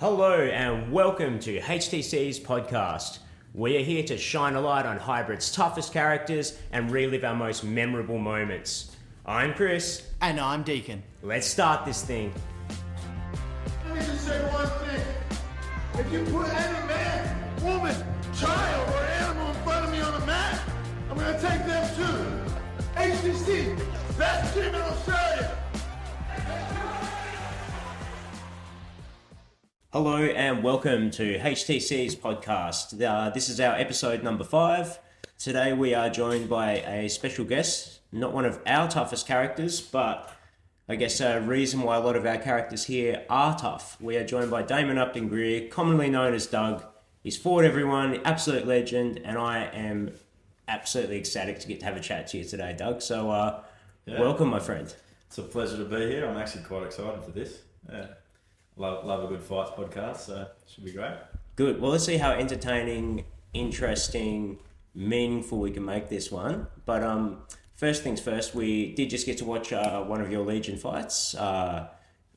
Hello and welcome to HTC's podcast. We are here to shine a light on Hybrid's toughest characters and relive our most memorable moments. I'm Chris. And I'm Deacon. Let's start this thing. Let me just say one thing. If you put any man, woman, child, or animal in front of me on a mat, I'm gonna take them too. HTC, best team in Australia. Hello and welcome to HTC's podcast. This is our episode number 5. Today we are joined by a special guest, not one of our toughest characters, but I guess a reason why a lot of our characters here are tough. We are joined by Damon Upton-Greer, commonly known as Doug. He's fought everyone, absolute legend, and I am absolutely ecstatic to get to have a chat to you today, Doug. So welcome, my friend. It's a pleasure to be here. I'm actually quite excited for this. Yeah. Love a good fights podcast, so it should be great. Good. Well, let's see how entertaining, interesting, meaningful we can make this one. But first things first, we did just get to watch one of your Legion fights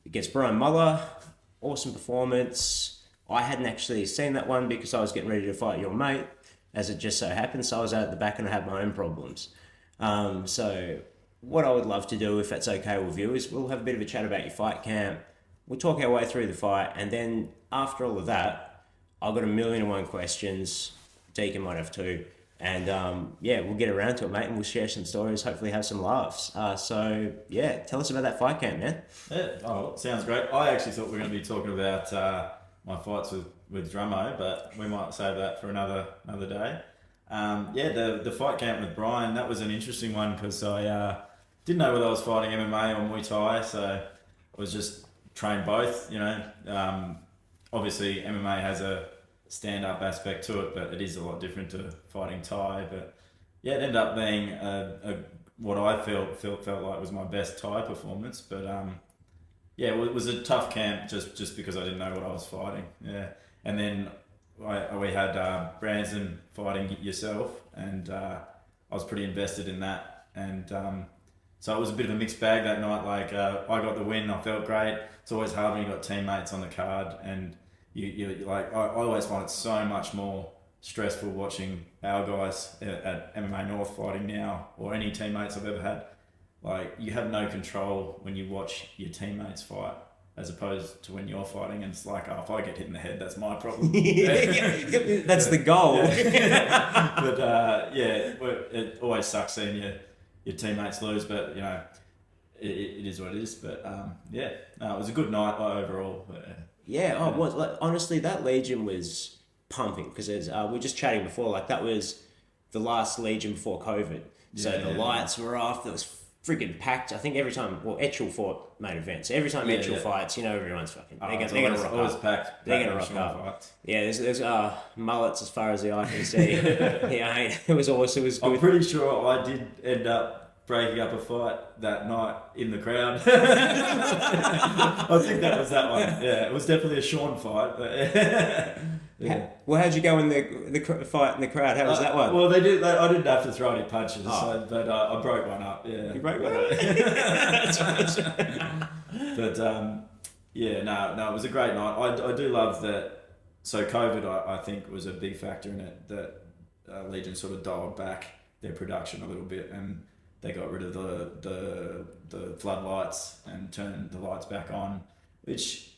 against Brian Muller. Awesome performance. I hadn't actually seen that one because I was getting ready to fight your mate, as it just so happened. So I was out at the back and I had my own problems. So what I would love to do, if that's okay with you, is we'll have a bit of a chat about your fight camp. We'll talk our way through the fight, and then after all of that, I've got 1,000,001 questions. Deacon might have too. And we'll get around to it, mate, and we'll share some stories, hopefully have some laughs. Tell us about that fight camp, man. Yeah, sounds great. I actually thought we were going to be talking about my fights with Drummo, but we might save that for another day. The fight camp with Brian, that was an interesting one because I didn't know whether I was fighting MMA or Muay Thai, so I was just trained both, obviously MMA has a stand-up aspect to it, but it is a lot different to fighting Thai. But yeah, it ended up being what I felt like was my best Thai performance. But it was a tough camp just because I didn't know what I was fighting. Yeah, and then we had Branson fighting yourself, and I was pretty invested in that. And so it was a bit of a mixed bag that night. I got the win, I felt great. It's always hard when you've got teammates on the card, and I always find it so much more stressful watching our guys at MMA North fighting now, or any teammates I've ever had. Like, you have no control when you watch your teammates fight, as opposed to when you're fighting, and it's like, if I get hit in the head, that's my problem. That's the goal. But it always sucks seeing your teammates lose, but it is what it is. But it was a good night overall. Honestly, that Legion was pumping because we were just chatting before. That was the last Legion before COVID, so the lights were off. It was freaking packed. I think every time, Etchell fought main event, so every time Etchell fights, everyone's fucking. They're gonna rock always up. Packed. They're gonna rock up. Fights. Yeah, there's mullets as far as the eye can see. It was awesome. It was good. I'm pretty sure I did end up breaking up a fight that night in the crowd. I think that was that one. Yeah, it was definitely a Sean fight. But yeah. Well, how'd you go in the fight in the crowd? How was that one? Well, I didn't have to throw any punches, but I broke one up. Yeah, you broke one up. That's awesome. But it was a great night. I do love that. So COVID, I think, was a big factor in it. That Legion sort of dialed back their production a little bit, and they got rid of the floodlights and turned the lights back on, which,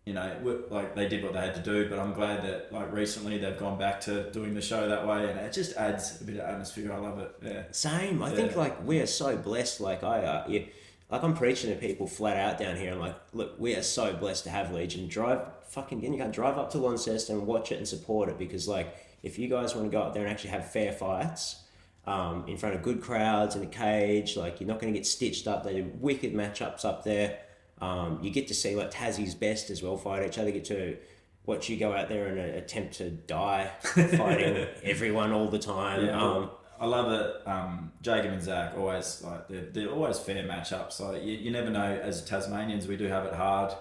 they did what they had to do. But I'm glad that recently they've gone back to doing the show that way, and it just adds a bit of atmosphere. I love it. Yeah. Same. I think we are so blessed. I'm preaching to people flat out down here. I'm like, look, we are so blessed to have Legion. You can drive up to Launceston and watch it and support it, because if you guys want to go up there and actually have fair fights, in front of good crowds in a cage, you're not going to get stitched up. They do wicked matchups up there. You get to see Tassie's best as well fight each other. Get to watch you go out there and attempt to die fighting everyone all the time. Yeah, I love it. Jacob and Zach always they're always fair matchups. You never know. As Tasmanians, we do have it hard.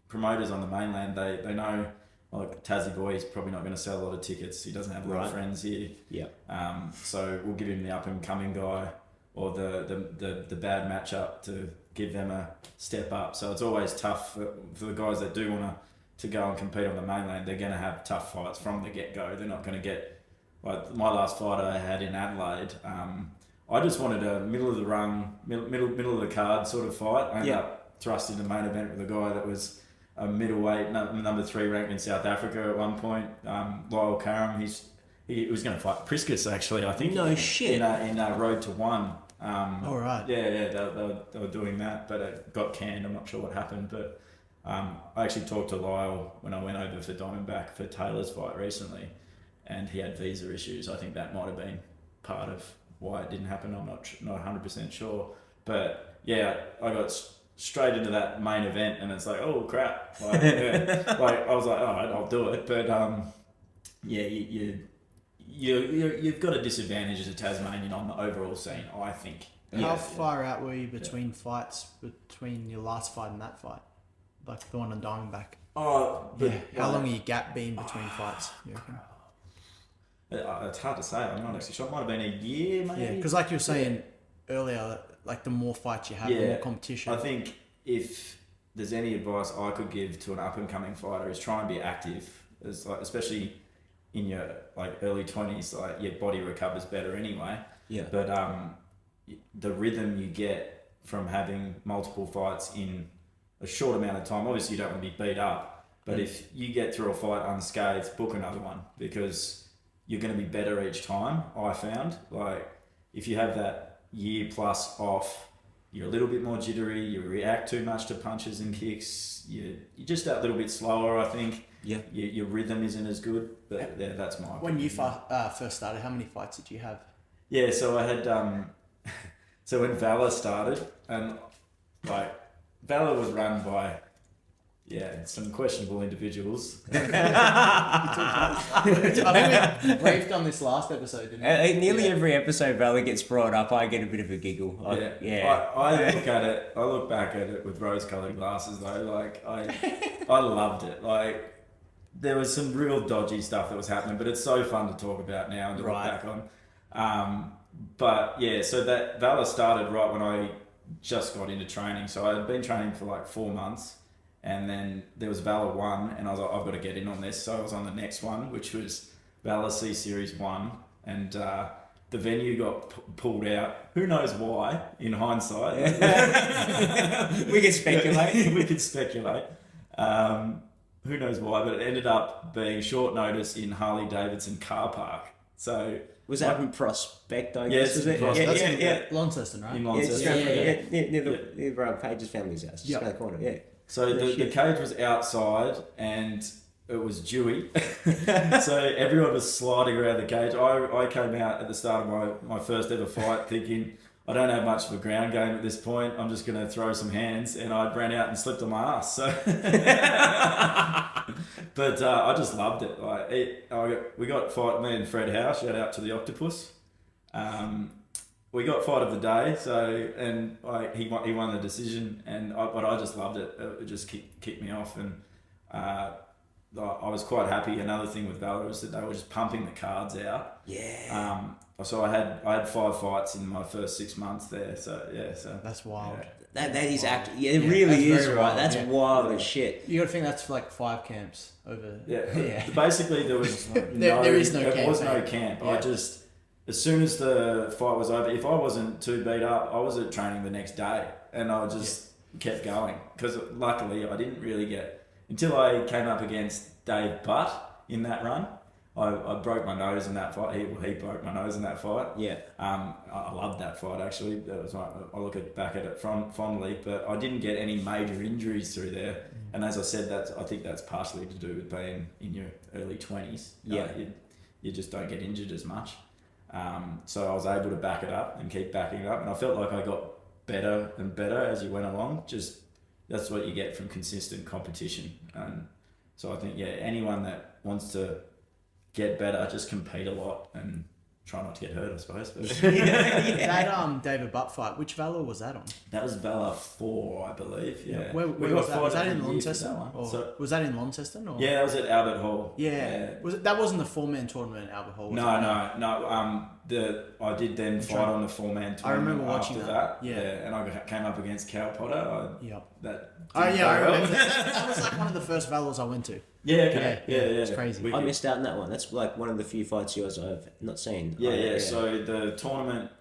Promoters on the mainland, they know. Tassie boy, he's probably not going to sell a lot of tickets. He doesn't have a lot of friends here. Yeah. So we'll give him the up and coming guy, or the bad matchup to give them a step up. So it's always tough for the guys that do want to go and compete on the mainland. They're going to have tough fights from the get-go. They're not going to get, like my last fight I had in Adelaide, I just wanted a middle of the rung, middle of the card sort of fight. I ended up thrust into the main event with a guy that was a middleweight, number 3 ranked in South Africa at one point. Lyle Karam, he was going to fight Priscus actually, I think. No shit. In Road to One. All right. Yeah, they were doing that, but it got canned. I'm not sure what happened, but I actually talked to Lyle when I went over for Diamondback for Taylor's fight recently, and he had visa issues. I think that might have been part of why it didn't happen. I'm not 100% sure, but yeah, I got straight into that main event, and it's like, oh crap! Like, like I was like, all right, I'll do it, but you've got a disadvantage as a Tasmanian on the overall scene, I think. How far out were you between fights, between your last fight and that fight? Like the one on Diamondback? Oh, but How long are your gap been between fights, you reckon? It's hard to say. I'm not actually sure. It might have been a year, maybe. Yeah, because like you were saying earlier, like the more fights you have, the more competition. I think if there's any advice I could give to an up-and-coming fighter is try and be active. It's like, especially in your like early 20s, like your body recovers better anyway. Yeah. But the rhythm you get from having multiple fights in a short amount of time, obviously you don't want to be beat up, but if you get through a fight unscathed, book another one, because you're going to be better each time, I found. Like, if you have that year plus off, you're a little bit more jittery, you react too much to punches and kicks, you're just that little bit slower, I think. Yeah. Your rhythm isn't as good, but yeah, that's my opinion. When you first started, how many fights did you have? Yeah, so I had... so when Valor started, and like, Valor was run by... Yeah, some questionable individuals. I think we briefed on this last episode, didn't we? Nearly every episode Valley gets brought up, I get a bit of a giggle. I look at it. I look back at it with rose-colored glasses, though. Like I loved it. Like there was some real dodgy stuff that was happening, but it's so fun to talk about now and to look back on. But yeah, so that Valor started right when I just got into training. So I had been training for like 4 months. And then there was Valor 1, and I was like, I've got to get in on this. So I was on the next one, which was Valor C Series 1. And the venue got pulled out. Who knows why, in hindsight. We can speculate. We could speculate. Who knows why, but it ended up being short notice in Harley-Davidson car park. So... Was that in Prospect, I guess? Yes, was Prospect. That's in Launceston, right? In Yeah, Launceston. near Page's family's house, just around the corner, yeah. So the cage was outside and it was dewy. So everyone was sliding around the cage. I came out at the start of my first ever fight thinking, I don't have much of a ground game at this point. I'm just going to throw some hands, and I ran out and slipped on my ass. So, but I just loved it. We got fight. Me and Fred House, shout out to the Octopus. We got fight of the day. He won the decision, but I just loved it. It just kicked me off, and I was quite happy. Another thing with Valor is that they were just pumping the cards out. Yeah. So I had 5 fights in my first 6 months there. So yeah, that's wild. Yeah. That is actually, it really is, right? Wild. That's wild as shit. You got to think that's like 5 camps over. Yeah. Basically, there was there is no camp. There was no camp. Yeah. I just, as soon as the fight was over, if I wasn't too beat up, I was at training the next day, and I just kept going, because luckily I didn't really get, until I came up against Dave Butt in that run. I broke my nose in that fight. He broke my nose in that fight. Yeah. I loved that fight, actually. That was I look back at it fondly, but I didn't get any major injuries through there. And as I said, I think that's partially to do with being in your early 20s. Yeah. You just don't get injured as much. So I was able to back it up and keep backing it up. And I felt like I got better and better as you went along. Just that's what you get from consistent competition. And so I think, anyone that wants to get better, just compete a lot and try not to get hurt, I suppose. But That David Butt fight, which Valor was that on? that was Valor 4, I believe. Yeah. Where We was got that? Was that five in every year for Launceston? that one. Or So- was that in Launceston? Or? Yeah, that was at Albert Hall. Yeah. That wasn't the 4-man tournament at Albert Hall? Was it? No. I did then fight on the 4-man tournament. I remember watching after that. Yeah, and I came up against Cal Potter. Yep. That Oh didn't yeah, go I well. remember. That was like one of the first battles I went to. Yeah, okay. Yeah, Yeah, it's crazy. I missed out on that one. That's like one of the few fights yours I've not seen. Yeah. So the tournament,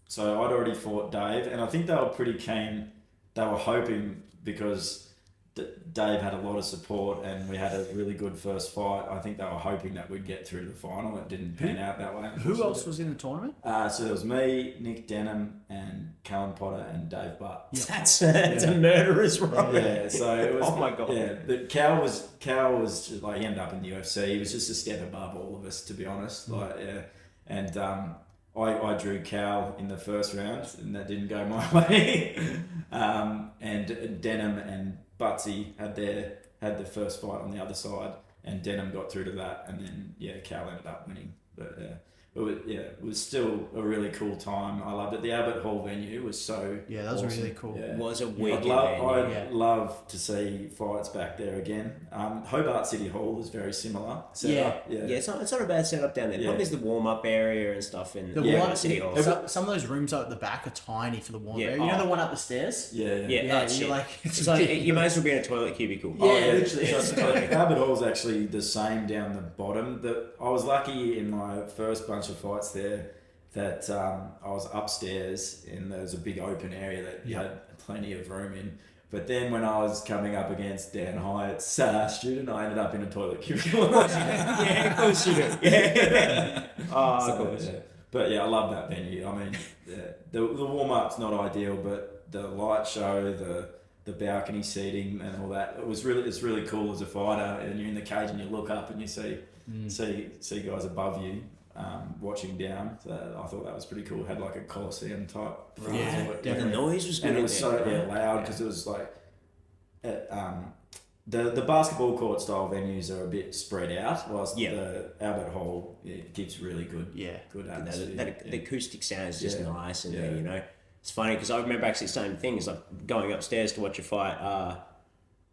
so I'd already fought Dave, and I think they were pretty keen. They were hoping because Dave had a lot of support and we had a really good first fight. I think they were hoping that we'd get through to the final. It didn't pan out that way. Who else was in the tournament? So there was me, Nick Denham, and Callan Potter and Dave Butt. Yeah. That's a murderer's row. Yeah, so it was. Oh my God. Yeah, but Cal was just like, he ended up in the UFC. He was just a step above all of us, to be honest. Like, yeah, and I drew Cal in the first round, and that didn't go my way. And Denham and Butsy had the first fight on the other side, and Denham got through to that, and then Cal ended up winning. But it was still a really cool time. I loved it. The Albert Hall venue was so Yeah, that was awesome. really cool. It was a wicked I'd love to see fights back there again. Hobart City Hall is very similar. Setup. Yeah, it's not a bad setup down there. Yeah. Probably is the warm up area and stuff in The Hobart one, City Hall. some of those rooms out at the back are tiny for the warm Yeah. area. You know the one up the stairs? Yeah, Yeah, that's you're it. like, It's like you may as well be in a toilet cubicle. Yeah, literally. So Albert Hall's actually the same down the bottom. I was lucky in my first bunch of fights there that I was upstairs and there was a big open area that you had plenty of room in. But then when I was coming up against Dan Hyatt's student, I ended up in a toilet cubicle. Yeah, of course you do. Yeah. Of course. Yeah. But yeah, I love that venue. I mean, the warm up's not ideal, but the light show, the balcony seating, and all that, it's really cool as a fighter. And you're in the cage and you look up and you see guys above you. Watching down, so I thought that was pretty cool. It had like a Coliseum type. Yeah, The noise was good. And it was so loud because it was like the basketball court style venues are a bit spread out, whilst the Albert Hall gives really good atmosphere. The acoustic sound is just nice, and Yeah. you know, it's funny because I remember actually the same thing. It's like going upstairs to watch a fight.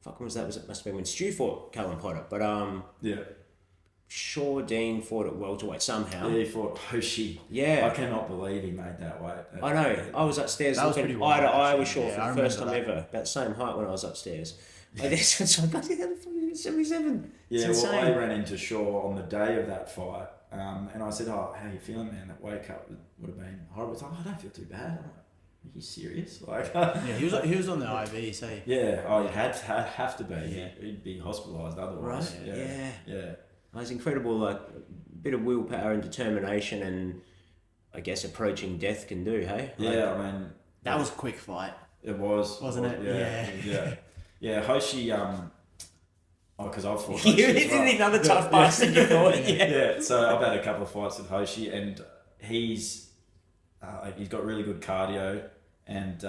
When was that? It must have been when Stu fought Callan Potter, but Shaw Dean fought at welterweight somehow. Yeah, he fought Hoshi. Yeah. I cannot believe he made that weight. I know. I was upstairs That was looking pretty eye to wild, eye with actually. Shaw Yeah, for I the first time remember ever. About the same height when I was upstairs. Like, it's like, bloody hell, 77. Yeah, It's well, I insane. ran into Shaw on the day of that fight, and I said, "Oh, how you feeling, man? That wake up would have been horrible." It's like, "I don't feel too bad." I'm like, "Are you serious?" Like, Yeah, he was on the IV, so yeah, I have to be. Yeah, he'd be hospitalised otherwise. Right, Yeah. It was incredible, like, bit of willpower and determination and, I guess, approaching death can do, hey? Yeah, I mean, that was a quick fight. it was, Wasn't it? Yeah. Hoshi, because I've fought You Hoshi as did well. another tough bastard you thought, Yeah, so I've had a couple of fights with Hoshi, and he's got really good cardio, and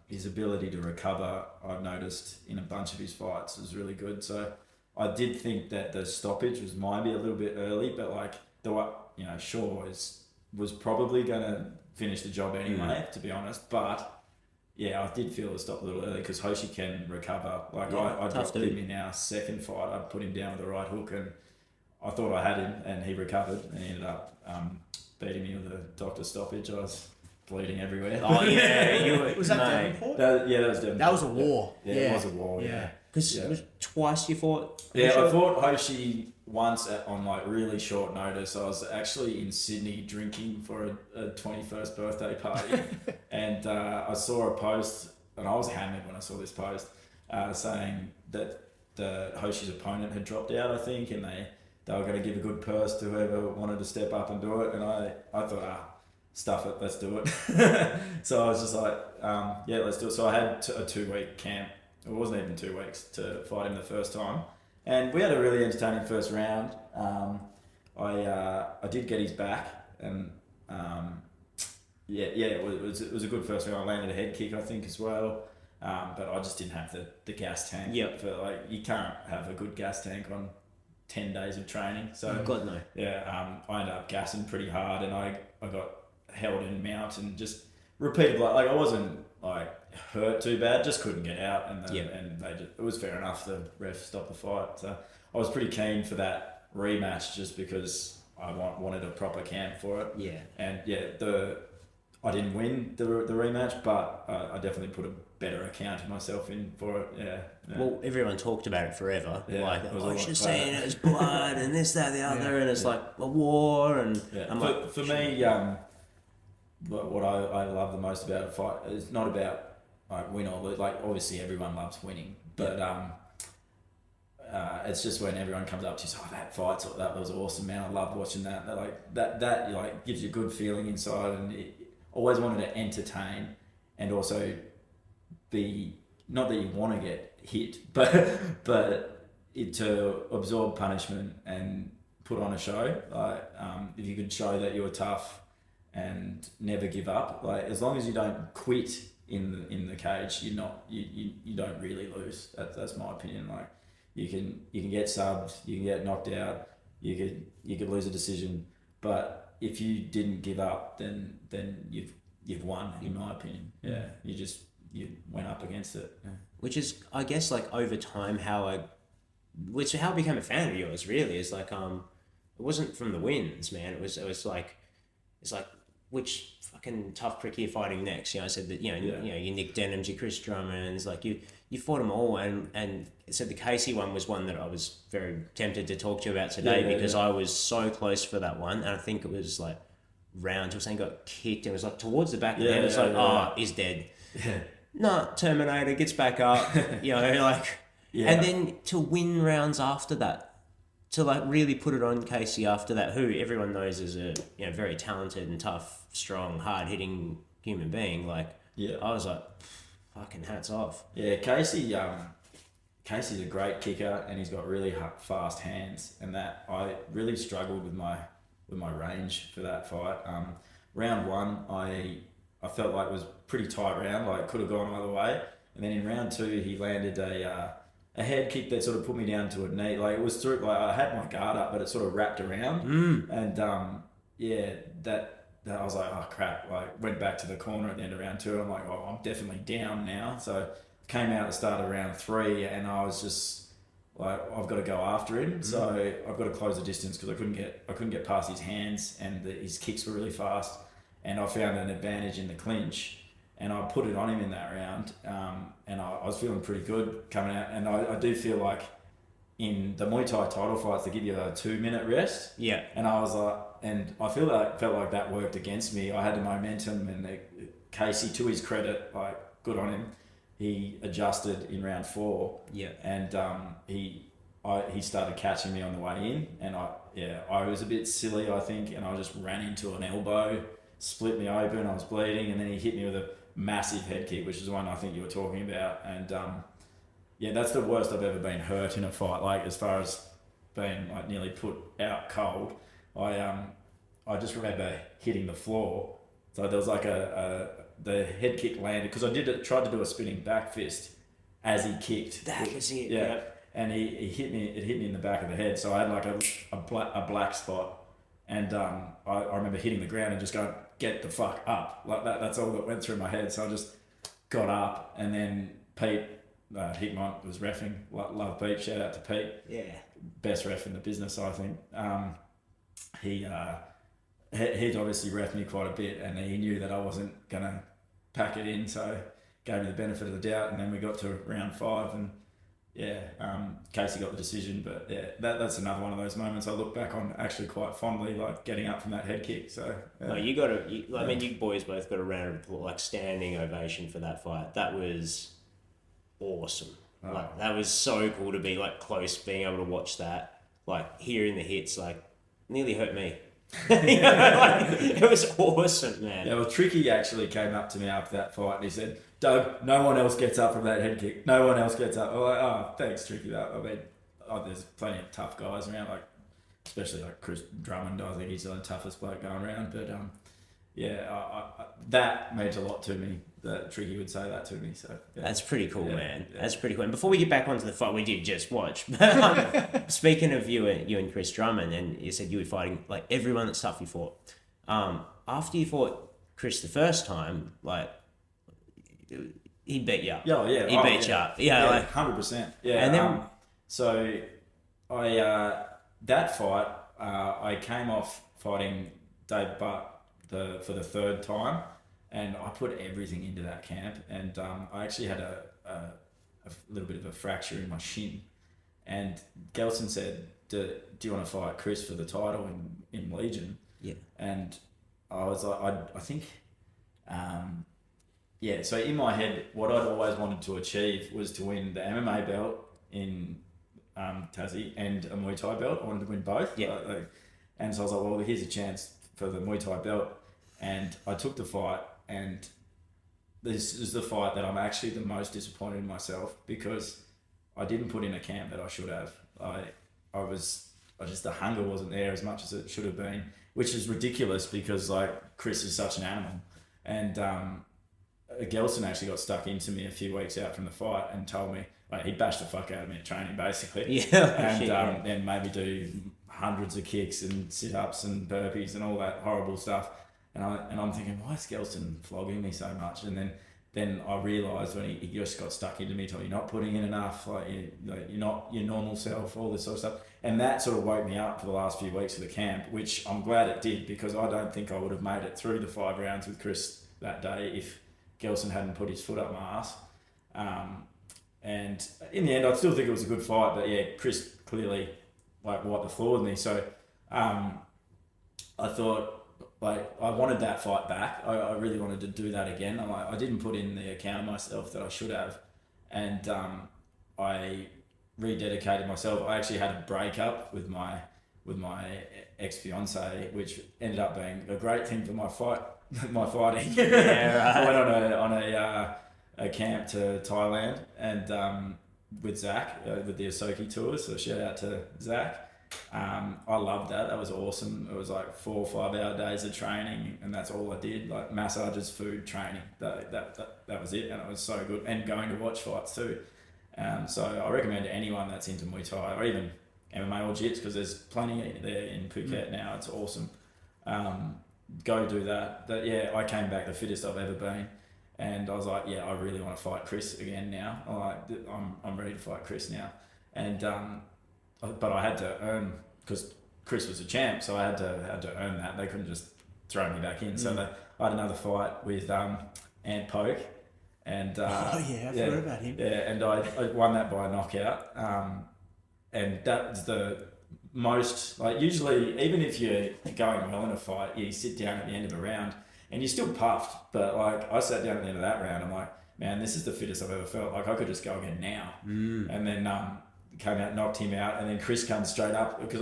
his ability to recover, I've noticed in a bunch of his fights, is really good. So I did think that the stoppage was maybe a little bit early, but like Shaw was probably going to finish the job anyway, to be honest. But yeah, I did feel it stopped a little early because Hoshi can recover. Like I dropped him in our second fight. I put him down with the right hook, and I thought I had him, and he recovered, and he ended up beating me with a doctor stoppage. I was bleeding everywhere. Oh, yeah. Was that mate. Devonport? That was Devon. That was a war. Yeah, it was a war. Yeah. Because it was twice you fought? Yeah, I fought Hoshi once on like really short notice. I was actually in Sydney drinking for a 21st birthday party, and I saw a post, and I was hammered when I saw this post, saying that the Hoshi's opponent had dropped out, I think, and they were going to give a good purse to whoever wanted to step up and do it, and I thought, stuff it, let's do it. So I was just like, let's do it. So I had a 2-week camp. It wasn't even 2 weeks to fight him the first time, and we had a really entertaining first round. I did get his back, and it was a good first round. I landed a head kick, I think, as well, but I just didn't have the gas tank. Yep. For like, you can't have a good gas tank on 10 days of training. So God, no. yeah, I ended up gassing pretty hard, and I got held in mount and just repeated, like I wasn't like hurt too bad, just couldn't get out, and it was fair enough. The ref stopped the fight, so I was pretty keen for that rematch just because I wanted a proper camp for it. Yeah. And I didn't win the rematch, but I definitely put a better account of myself in for it. Yeah. Well, everyone talked about it forever. Yeah, Like, it was oh, all you should like see that. it as blood and this, that, the other, and it's like a war. And I'm like, For me, what I love the most about a fight is not about like win or lose. Like obviously everyone loves winning, but it's just when everyone comes up to you, that was awesome, man. I loved watching that. That like gives you a good feeling inside, and always wanted to entertain and also be, not that you want to get hit, but to absorb punishment and put on a show. Like if you could show that you were tough and never give up, like as long as you don't quit in the cage, you don't really lose. That's my opinion. Like you can get subbed, you can get knocked out, you could lose a decision, but if you didn't give up, then you've won, in my opinion. Yeah, you went up against it. Yeah. which is, I guess, like over time how I became a fan of yours. Really, is like it wasn't from the wins, man. It was like, it's like, which fucking tough prick are you fighting next? You know, I said that, you know, your Nick Denham's, your Chris Drummond's, like you fought them all, and so the Casey one was one that I was very tempted to talk to you about today because I was so close for that one, and I think it was like round or something, got kicked, and it was like towards the back of the head. It's like, he's dead. Yeah. No, Terminator gets back up, you know, like, and then to win rounds after that, to like really put it on Casey after that, who everyone knows is a, you know, very talented and tough, strong, hard hitting human being. Like, I was like, fucking hats off. Yeah, Casey's a great kicker, and he's got really fast hands, and that I really struggled with my range for that fight. Round one, I felt like it was pretty tight round, like could have gone either way. And then in round two, he landed a head kick that sort of put me down to a knee. Like it was through, like I had my guard up, but it sort of wrapped around. And that I was like, oh crap! Like went back to the corner at the end of round two, and I'm like, oh, I'm definitely down now. So came out at the start of round three, and I was just like, I've got to go after him. So I've got to close the distance because I couldn't get past his hands, and his kicks were really fast. And I found an advantage in the clinch, and I put it on him in that round. And I was feeling pretty good coming out. And I do feel like in the Muay Thai title fights, they give you a 2-minute rest. Yeah. And I was like, and I felt like that worked against me. I had the momentum, and Casey, to his credit, like good on him, he adjusted in round 4. Yeah. And he started catching me on the way in, and I was a bit silly, I think, and I just ran into an elbow, split me open, I was bleeding, and then he hit me with a massive head kick, which is the one I think you were talking about. And that's the worst I've ever been hurt in a fight, like as far as being like nearly put out cold. I just remember hitting the floor, so there was like the head kick landed, because I tried to do a spinning back fist as he kicked. That was it. Yeah. Yep. And it hit me in the back of the head, so I had like a black spot. And I remember hitting the ground and just going, get the fuck up. Like that's all that went through my head. So I just got up, and then Pete Hickmont was reffing. Love Pete, shout out to Pete. Yeah. Best ref in the business, I think. He'd obviously reffed me quite a bit, and he knew that I wasn't going to pack it in, so gave me the benefit of the doubt. And then we got to round 5, and Casey got the decision. But that's another one of those moments I look back on actually quite fondly, like getting up from that head kick. So no, I mean, you boys both got a round of applause, like standing ovation for that fight. That was awesome. Like that was so cool to be like close, being able to watch that, like hearing the hits, like nearly hurt me. You know, like, it was awesome, man. Yeah, well, Tricky actually came up to me after that fight, and he said, Doug, no one else gets up from that head kick. No one else gets up. I'm like, oh, thanks, Tricky. I mean, there's plenty of tough guys around, like especially like Chris Drummond. I think he's the toughest bloke going around. But that meant a lot to me, that Tricky would say that to me. So that's pretty cool, man. Yeah. That's pretty cool. And before we get back onto the fight, we did just watch. But, speaking of you and Chris Drummond, and you said you were fighting like everyone that's tough you fought. After you fought Chris the first time, like he beat you up. Yeah, yeah. He beat you up. Yeah, like 100%. Yeah. And then so I that fight, I came off fighting Dave Butt for the third time, and I put everything into that camp, and I actually had a little bit of a fracture in my shin, and Gelson said, do you want to fight Chris for the title in Legion? Yeah. And I was like, I think, so in my head, what I'd always wanted to achieve was to win the MMA belt in Tassie and a Muay Thai belt. I wanted to win both. Yeah. And so I was like, well, here's a chance for the Muay Thai belt. And I took the fight, and this is the fight that I'm actually the most disappointed in myself, because I didn't put in a camp that I should have. The hunger wasn't there as much as it should have been, which is ridiculous because like Chris is such an animal. And Gelson actually got stuck into me a few weeks out from the fight and told me, like, he bashed the fuck out of me at training basically. Yeah. And made me do hundreds of kicks and sit-ups and burpees and all that horrible stuff. And I'm thinking, why is Gelson flogging me so much? And then I realised when he just got stuck into me, told you're not putting in enough, you're not your normal self, all this sort of stuff. And that sort of woke me up for the last few weeks of the camp, which I'm glad it did, because I don't think I would have made it through the 5 rounds with Chris that day if Gelson hadn't put his foot up my ass. And in the end, I still think it was a good fight, but yeah, Chris clearly wiped the floor with me. So I thought, I wanted that fight back. I really wanted to do that again. I didn't put in the account of myself that I should have, and I rededicated myself. I actually had a breakup with my ex-fiance, which ended up being a great thing for my fighting. Yeah, right. I went on a camp to Thailand, and with Zach with the Asoki tours. So shout out to Zach. I loved that. That was awesome. It was like 4 or 5 hour days of training, and that's all I did. Like massages, food, training. That was it, and it was so good. And going to watch fights too. So I recommend to anyone that's into Muay Thai or even MMA or Jits, because there's plenty there in Phuket now. It's awesome. Go do that. I came back the fittest I've ever been, and I was like, I really want to fight Chris again now. I'm ready to fight Chris now, and but I had to earn, because Chris was a champ, so I had to earn that. They couldn't just throw me back in. So I had another fight with Ant Poke, and I forgot about him. Yeah, and I won that by a knockout. And that's the most, usually, even if you're going well in a fight, you sit down at the end of a round and you're still puffed. But I sat down at the end of that round. I'm like, man, this is the fittest I've ever felt. I could just go again now. And then came out, knocked him out, and then Chris comes straight up, because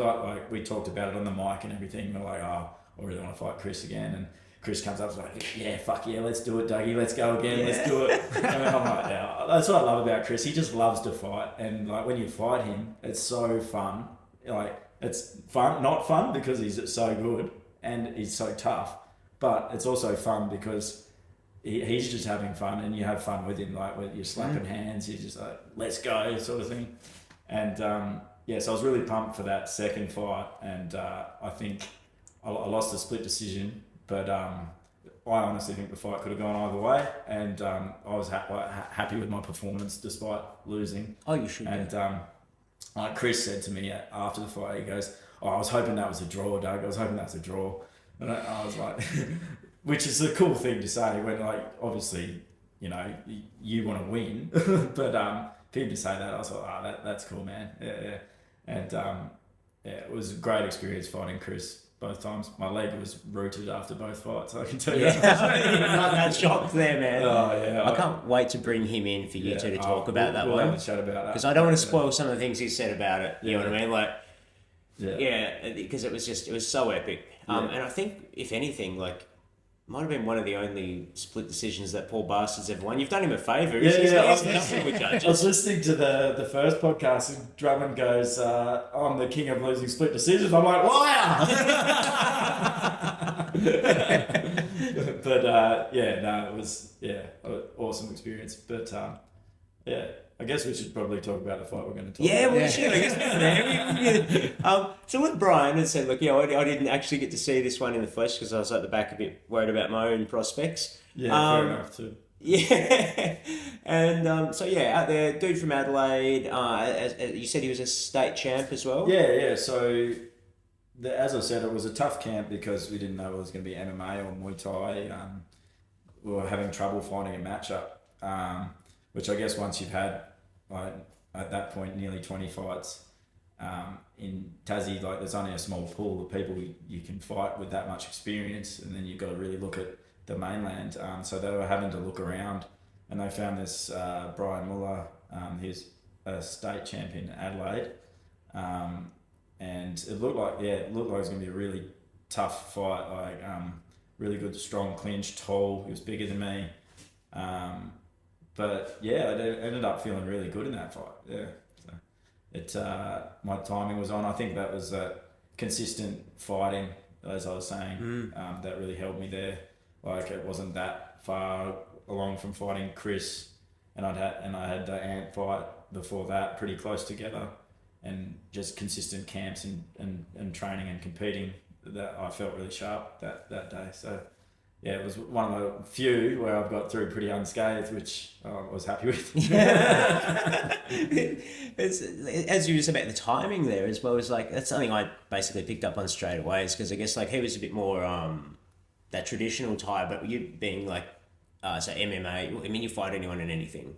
we talked about it on the mic and everything. We're like, I really want to fight Chris again. And Chris comes up and is like, yeah, fuck yeah, let's do it, Dougie, let's go again, let's do it. And I'm like, yeah, that's what I love about Chris. He just loves to fight, and when you fight him, it's so fun. It's fun, not fun because he's so good and he's so tough, but it's also fun because he's just having fun, and you have fun with him, when you're slapping hands, you're just like, let's go, sort of thing. And so I was really pumped for that second fight, and I think I lost a split decision, but I honestly think the fight could have gone either way, and I was happy with my performance despite losing. Oh, you should. And Chris said to me after the fight, he goes, I was hoping that was a draw, Doug. I was hoping that was a draw. And I was like, which is a cool thing to say when, obviously, you want to win, but for him to say that, I was like, that's cool, man. Yeah. And it was a great experience fighting Chris both times. My leg was rooted after both fights, I can tell you. Not that shocked there, man. Oh, yeah. I can't wait to bring him in for you two to talk about that we'll one. have a chat about that. Because I don't want to spoil some of the things he said about it. You know what I mean? Yeah, because it was so epic. And I think, if anything, might have been one of the only split decisions that Paul Bastard's ever won. You've done him a favour. I was listening to the first podcast, and Drummond goes, I'm the king of losing split decisions. I'm like, liar! But it was an awesome experience. But I guess we should probably talk about the fight we're going to talk about. We should. I guess so with Brian, and said, look, I didn't actually get to see this one in the flesh because I was at the back a bit worried about my own prospects. Yeah, fair enough too. Yeah, and out there, dude from Adelaide. As you said, he was a state champ as well. Yeah. So as I said, it was a tough camp because we didn't know it was going to be MMA or Muay Thai. We were having trouble finding a matchup, which I guess once you've had, like, at that point, nearly 20 fights in Tassie, like, there's only a small pool of people you can fight with that much experience, and then you've got to really look at the mainland. So they were having to look around, and they found this Brian Muller. He's a state champion in Adelaide. And it looked like it was going to be a really tough fight, like really good, strong clinch, tall. He was bigger than me. But yeah, I ended up feeling really good in that fight. Yeah. So my timing was on. I think that was consistent fighting, as I was saying, that really helped me there. Like, it wasn't that far along from fighting Chris, and I had the Ant fight before that, pretty close together. And just consistent camps and training and competing, that I felt really sharp that day. So yeah, it was one of the few where I've got through pretty unscathed, which I was happy with. As you were saying about the timing there as well, is like, that's something I basically picked up on straight away, is because I guess, like, he was a bit more that traditional Thai, but you being like so MMA, I mean, you fight anyone and anything.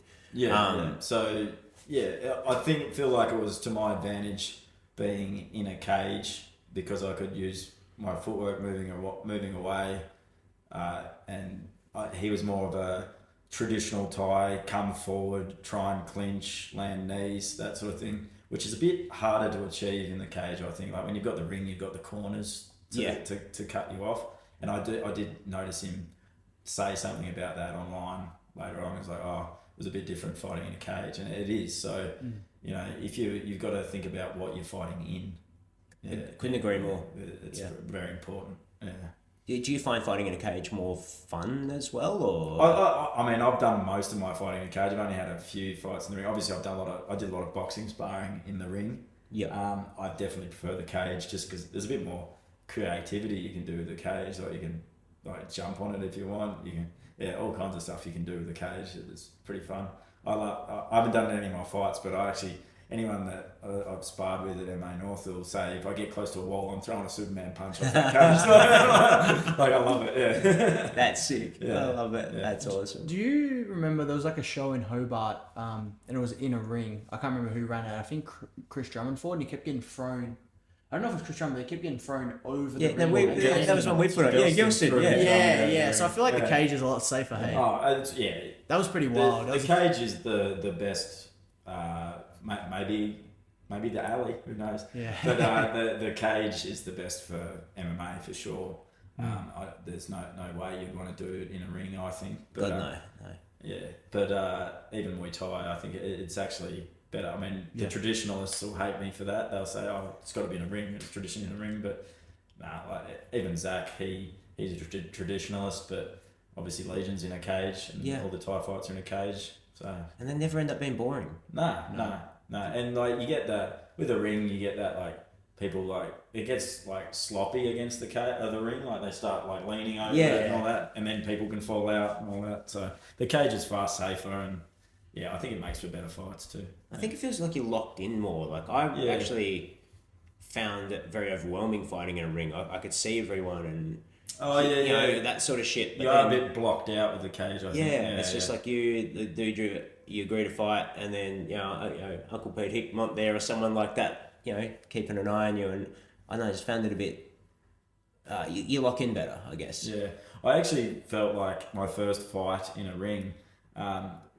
So yeah, I feel like it was to my advantage being in a cage, because I could use my footwork moving away, and he was more of a traditional Thai, come forward, try and clinch, land knees, that sort of thing, which is a bit harder to achieve in the cage. I think, like, when you've got the ring, you've got the corners to cut you off, and I did notice him say something about that online later on. It was like, it was a bit different fighting in a cage, and it is. So, you know, if you've got to think about what you're fighting in. Yeah, couldn't agree more. It's very important. Yeah. Do you find fighting in a cage more fun as well, or? I mean, I've done most of my fighting in a cage. I've only had a few fights in the ring. Obviously, I did a lot of boxing sparring in the ring. Yeah. I definitely prefer the cage, just because there's a bit more creativity you can do with the cage. Like, you can, like, jump on it if you want. You can, all kinds of stuff you can do with the cage. It's pretty fun. I haven't done any of my fights, but anyone that I've sparred with at MMA North will say, if I get close to a wall, I'm throwing a Superman punch off that cage. Like, I love it, yeah. That's sick. Yeah. I love it. Yeah. That's awesome. Do you remember there was like a show in Hobart, and it was in a ring. I can't remember who ran it. I think Chris Drummond fought, and he kept getting thrown. I don't know if it was Chris Drummond, but he kept getting thrown over the ring. That was one we put on. Yeah, Gilson. Yeah. So I feel like the cage is a lot safer. Hey. That was pretty wild. The cage is the best. Maybe the alley, who knows? Yeah. But the cage is the best for MMA for sure. There's no way you'd want to do it in a ring, I think. But, God, no. Yeah, but even Muay Thai, I think it's actually better. I mean, the traditionalists will hate me for that. They'll say, it's got to be in a ring, it's tradition in a ring. But like, even Zach, he's a traditionalist, but obviously Legion's in a cage, and all the Thai fights are in a cage. So, and they never end up being boring. No. And like, you get that with a ring, you get that, like, people, like, it gets like sloppy against the ring, like they start like leaning over it and all that, and then people can fall out and all that. So the cage is far safer, and I think it makes for better fights too. I think it feels like you're locked in more. Like, I actually found it very overwhelming fighting in a ring. I could see everyone and that sort of shit. But you are a bit blocked out with the cage, I think. It's just like the dude you agree to fight, and then Uncle Pete Hickmont there or someone like that, keeping an eye on you, and I don't know, I just found it a bit. You lock in better, I guess. Yeah, I actually felt like my first fight in a ring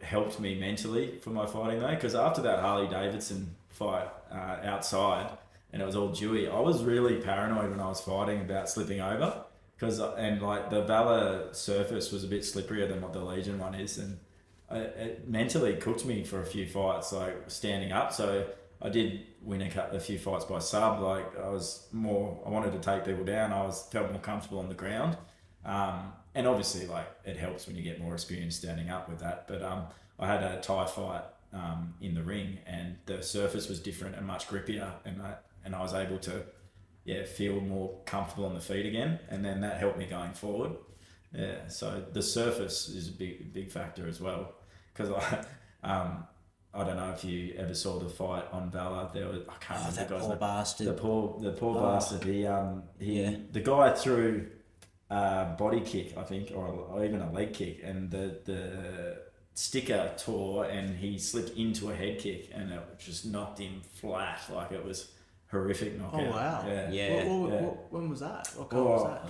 helped me mentally for my fighting though, because after that Harley Davidson fight outside, and it was all dewy, I was really paranoid when I was fighting about slipping over, and like the Valor surface was a bit slipperier than what the Legion one is, and it mentally cooked me for a few fights, like standing up. So I did win a few fights by sub. Like, I wanted to take people down. Felt more comfortable on the ground. And obviously, like, it helps when you get more experience standing up with that. But I had a Thai fight in the ring, and the surface was different and much grippier, and I was able to feel more comfortable on the feet again, and then that helped me going forward. So the surface is a big factor as well, because I don't know if you ever saw the fight on Valor. There was, I can't remember that the guy's poor name. bastard. The poor bastard. Yeah. The guy threw a body kick, I think, or even a leg kick, and the sticker tore, and he slipped into a head kick, and it just knocked him flat. Like, it was horrific knockout. Oh, wow. Yeah. Yeah. When was that? What card was that?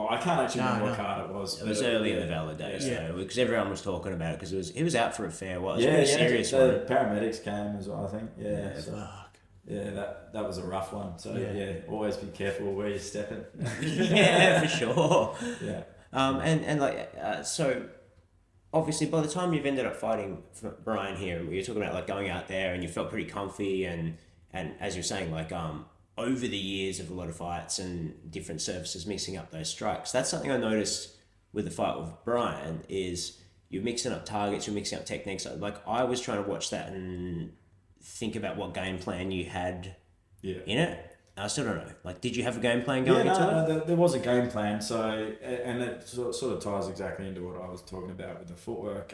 I can't actually remember No. what card it was. It was early in the Valor days, Yeah. because everyone was talking about it because he was out for a fair while. It was a Yeah, pretty serious the one. paramedics came as well, I think. Yeah, Yeah, so- Fuck. yeah, that was a rough one. So Yeah. yeah, always be careful where you're stepping. Yeah, for sure. Yeah. So obviously by the time you've ended up fighting for Brian here, you're talking about like going out there and you felt pretty comfy and as you're saying, like over the years of a lot of fights and different surfaces mixing up those strikes. That's something I noticed with the fight with Brian is you're mixing up targets, you're mixing up techniques. Like I was trying to watch that and think about what game plan you had in it. I still don't know. Like, did you have a game plan going into it? No, there was a game plan. So, and it sort of ties exactly into what I was talking about with the footwork.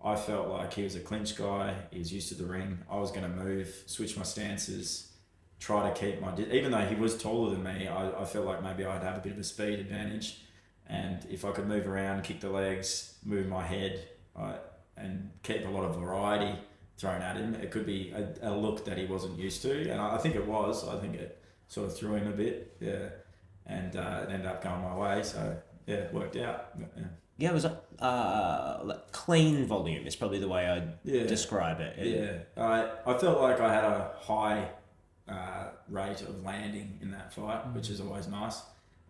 I felt like he was a clinch guy. He was used to the ring. I was going to move, switch my stances, try to keep my... Even though he was taller than me, I felt like maybe I'd have a bit of a speed advantage. And if I could move around, kick the legs, move my head, and keep a lot of variety thrown at him, it could be a look that he wasn't used to. And I think it was. I think it sort of threw him a bit, and it ended up going my way. So, yeah, it worked out. Yeah, it was like clean volume is probably the way I'd describe it. I felt like I had a high rate of landing in that fight, which is always nice.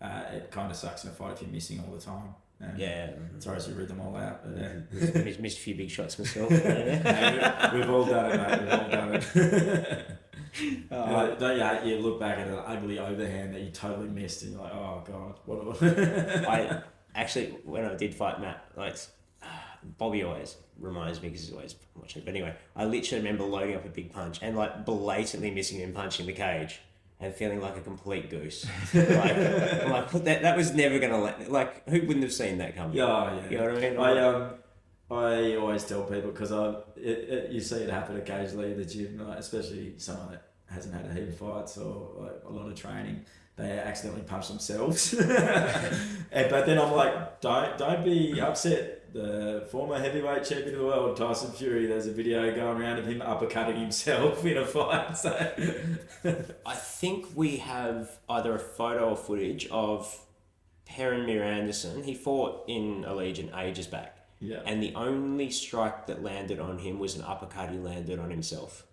It kind of sucks in a fight if you're missing all the time. It throws your rhythm all out. Missed a few big shots myself. We've all done it, mate. We've all done it. Don't you look back at an ugly overhand that you totally missed and you're like, oh God, what I actually, when I did fight Matt, like Bobby always reminds me because he's always watching. But anyway, I literally remember loading up a big punch and like blatantly missing him punching the cage and feeling like a complete goose. I'm like that was never gonna let. Like, who wouldn't have seen that coming? Yeah. You know what I mean? I always tell people because you see it happen occasionally in the gym, like, especially someone that hasn't had a heap of fights or like a lot of training. They accidentally punch themselves, but then I'm like, don't be upset. The former heavyweight champion of the world, Tyson Fury, there's a video going around of him uppercutting himself in a fight. So I think we have either a photo or footage of Perrin Anderson. He fought in a Legion ages back. Yeah. And the only strike that landed on him was an uppercut he landed on himself.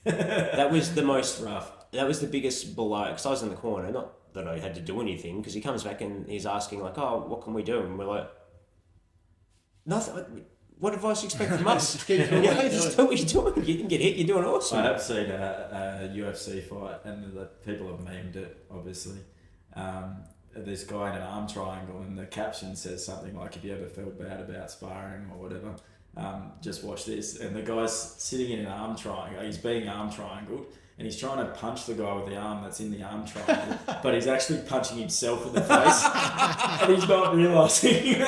That was the most rough. That was the biggest blow, because I was in the corner, not that I had to do anything, because he comes back and he's asking like, oh, what can we do? And we're like, nothing. What advice do you expect from us? Just do what you're doing. You didn't get hit, you're doing awesome. I have seen a UFC fight, and the people have memed it, obviously. This guy in an arm triangle, and the caption says something like, if you ever felt bad about sparring or whatever, just watch this. And the guy's sitting in an arm triangle, he's being arm triangled, and he's trying to punch the guy with the arm that's in the arm triangle, but he's actually punching himself in the face, and he's not realising.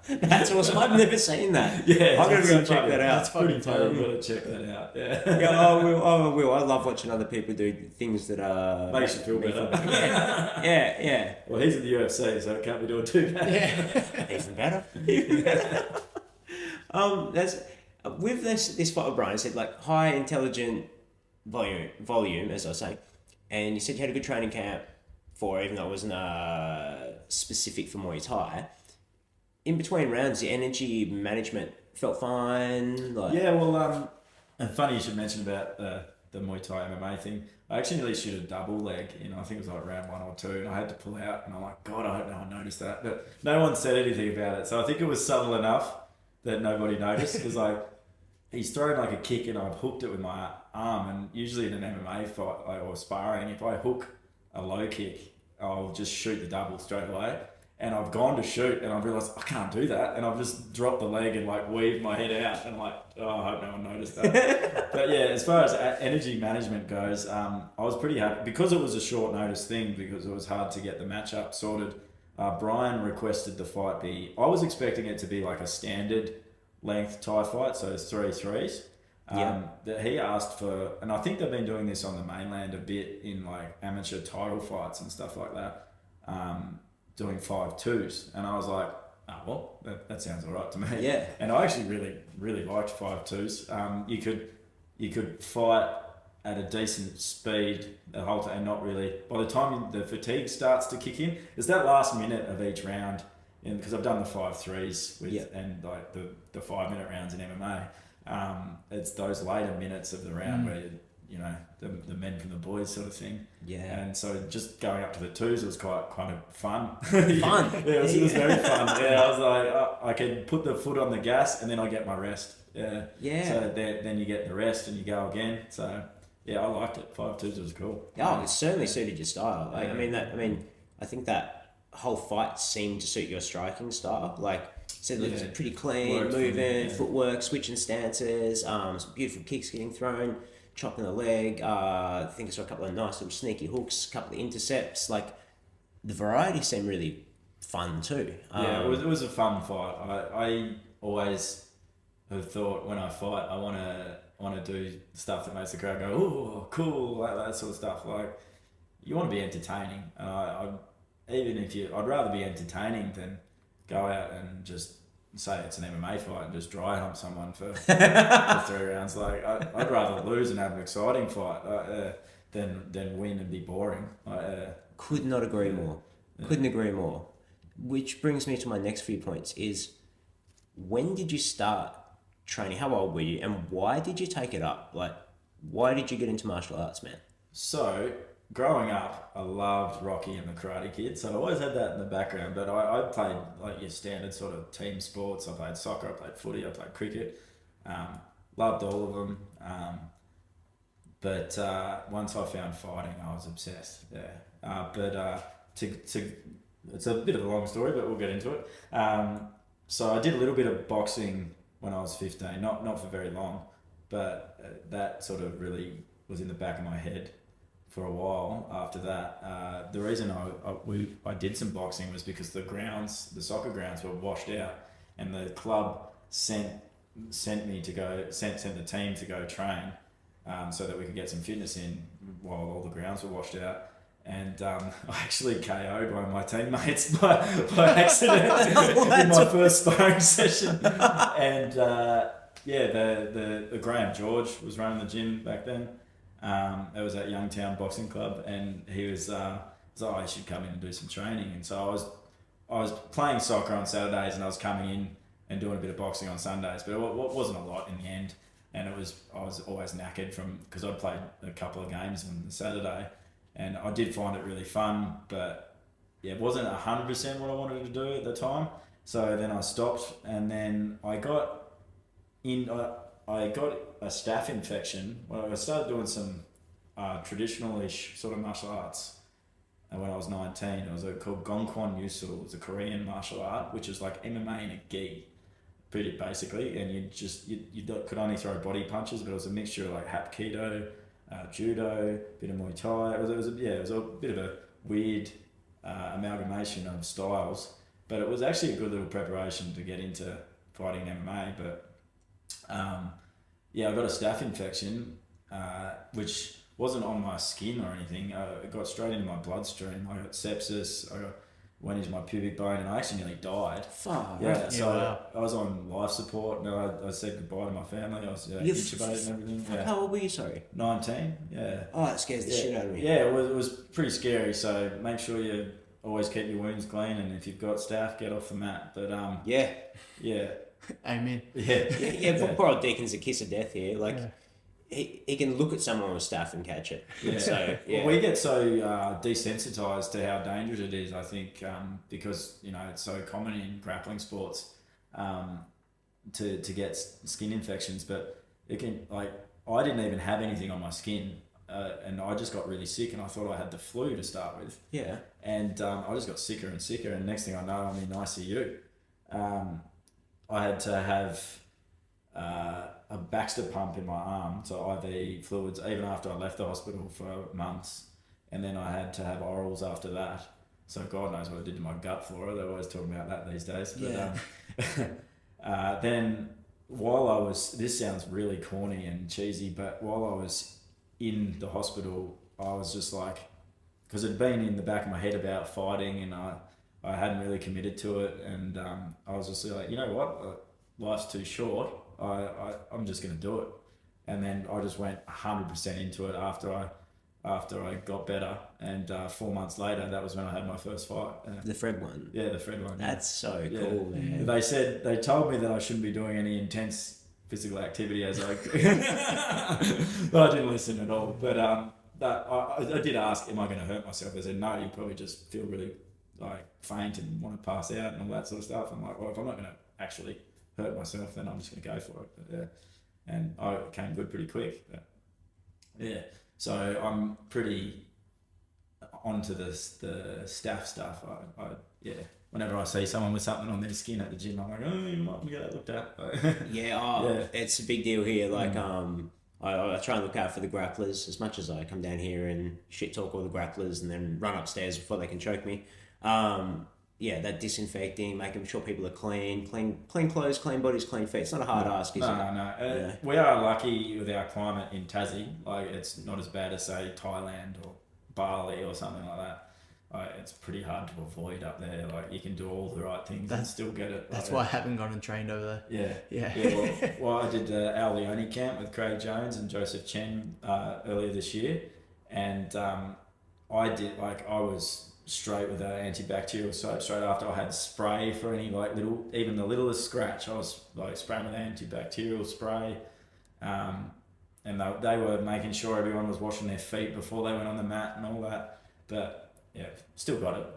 That's awesome. I've never seen that. Yeah, I'm gonna go check that out. That's pretty funny. You've got to check that out. Yeah. I will. I love watching other people do things that makes you feel better. Yeah. Well, he's in the UFC, so it can't be doing too bad. Yeah. Even better. That's with this fight with Brian. I said like high intelligent volume, as I was saying, and you said you had a good training camp for it, even though it wasn't specific for Muay Thai. In between rounds, the energy management felt fine. Like... Yeah, well, and funny you should mention about the Muay Thai MMA thing. I actually nearly shoot a double leg in, I think it was like round 1 or 2, and I had to pull out, and I'm like, God, I hope no one noticed that. But no one said anything about it, so I think it was subtle enough that nobody noticed, because he's thrown like a kick and I've hooked it with my arm, and usually in an MMA fight or sparring, if I hook a low kick, I'll just shoot the double straight away. And I've gone to shoot and I've realised I can't do that, and I've just dropped the leg and like weaved my head out, and like, oh, I hope no one noticed that. But yeah, as far as energy management goes, I was pretty happy because it was a short notice thing, because it was hard to get the matchup sorted. Brian requested the fight be, I was expecting it to be like a standard length Thai fight, so it's 3-3s. That he asked for, and I think they've been doing this on the mainland a bit in like amateur title fights and stuff like that, doing 5-2s, and I was like, oh well, that sounds alright to me. Yeah. And I actually really liked 5-2s. You could fight at a decent speed the whole time, and not really. By the time the fatigue starts to kick in, it's that last minute of each round. Because I've done the 5-3s and like the 5-minute rounds in MMA. It's those later minutes of the round where the men from the boys sort of thing. Yeah. And so just going up to the 2s was quite kind of fun. Fun. Yeah, it was very fun. Yeah, I was like, I could put the foot on the gas and then I get my rest. Yeah. Yeah. So then you get the rest and you go again. So yeah, I liked it. 5-2s was cool. Oh, it certainly suited your style. Like, I think that whole fight seemed to suit your striking style. Like, said it was pretty clean, moving, footwork, switching stances, some beautiful kicks getting thrown, chopping the leg. I think I saw a couple of nice little sneaky hooks, a couple of intercepts. Like, the variety seemed really fun too. Yeah, it was a fun fight. I always have thought when I fight, I want to do stuff that makes the crowd go, oh, cool, like that sort of stuff. Like, you want to be entertaining, and I'd rather be entertaining than go out and just say it's an MMA fight and just dry hump someone for 3 rounds. Like, I'd rather lose and have an exciting fight than win and be boring. Could not agree more. Couldn't agree more. Which brings me to my next few points is, when did you start training? How old were you? And why did you take it up? Like, why did you get into martial arts, man? So, growing up, I loved Rocky and the Karate Kid, so I always had that in the background. But I played like your standard sort of team sports. I played soccer, I played footy, I played cricket. Loved all of them. But once I found fighting, I was obsessed. Yeah. It's a bit of a long story, but we'll get into it. So I did a little bit of boxing when I was 15, not for very long, but that sort of really was in the back of my head for a while after that. The reason I did some boxing was because the soccer grounds were washed out, and the club sent the team to go train, so that we could get some fitness in while all the grounds were washed out. And I actually KO'd one of my teammates by accident in my first sparring session. And the Graham George was running the gym back then. It was at Youngtown Boxing Club, and he was like, oh, I should come in and do some training. And so I was playing soccer on Saturdays, and I was coming in and doing a bit of boxing on Sundays, but it wasn't a lot in the end. And I was always knackered because I'd played a couple of games on the Saturday, and I did find it really fun, but yeah, it wasn't 100% what I wanted to do at the time. So then I stopped, and then I got a staph infection. Well, I started doing some traditional-ish sort of martial arts when I was 19. It was called Gongkwon Yusul. It was a Korean martial art, which is like MMA in a gi, pretty basically. And you could only throw body punches, but it was a mixture of like Hapkido, judo, bit of Muay Thai. It was a bit of a weird amalgamation of styles, but it was actually a good little preparation to get into fighting MMA. But I got a staph infection, which wasn't on my skin or anything. It got straight into my bloodstream. I got sepsis. Went into my pubic bone, and I actually nearly died. Fuck. Yeah, so I was on life support, and I said goodbye to my family. I was intubated and everything. Yeah. How old were you, sorry? 19, yeah. Oh, that scares the shit out of me. Yeah, it was pretty scary, so make sure you always keep your wounds clean, and if you've got staph, get off the mat. But yeah. Amen. Yeah. Poor old Deacon's a kiss of death here. Like, he can look at someone with staph and catch it. Yeah. So well, we get so desensitized to how dangerous it is, I think, because it's so common in grappling sports to get skin infections. But it can, like, I didn't even have anything on my skin, and I just got really sick, and I thought I had the flu to start with. Yeah. And I just got sicker and sicker, and next thing I know, I'm in ICU. I had to have a Baxter pump in my arm, so IV fluids, even after I left the hospital for months. And then I had to have orals after that. So God knows what it did to my gut flora. They're always talking about that these days. But, then while I was, this sounds really corny and cheesy, but while I was in the hospital, I was just like, because it had been in the back of my head about fighting, and I hadn't really committed to it, and I was just like, you know what, life's too short. I'm just going to do it, and then I just went 100% into it after I got better, and 4 months later, that was when I had my first fight. The Fred one. Yeah, the Fred one. That's so cool, man. They told me that I shouldn't be doing any intense physical activity as I didn't listen at all. But I did ask, am I going to hurt myself? They said, no, you probably just feel really like faint and want to pass out and all that sort of stuff. I'm like, well, if I'm not going to actually hurt myself, then I'm just going to go for it. But, yeah. And I came good pretty quick. But, yeah. So I'm pretty onto the staff stuff. Yeah. Whenever I see someone with something on their skin at the gym, I'm like, oh, you might get that looked at. Yeah, it's a big deal here. Like, I try and look out for the grapplers as much as I come down here and shit talk all the grapplers and then run upstairs before they can choke me. That disinfecting, making sure people are clean clothes, clean bodies, clean feet. It's not a hard ask, is it? No. We are lucky with our climate in Tassie. Like, it's not as bad as, say, Thailand or Bali or something like that. It's pretty hard to avoid up there. Like, you can do all the right things and still get it. That's why I haven't gone and trained over there. Yeah. Well, I did the Al Leone camp with Craig Jones and Joseph Chen earlier this year, and I was straight with an antibacterial soap straight after. I had spray for any even the littlest scratch. I was like spraying with antibacterial spray, and they were making sure everyone was washing their feet before they went on the mat and all that. But yeah, still got it.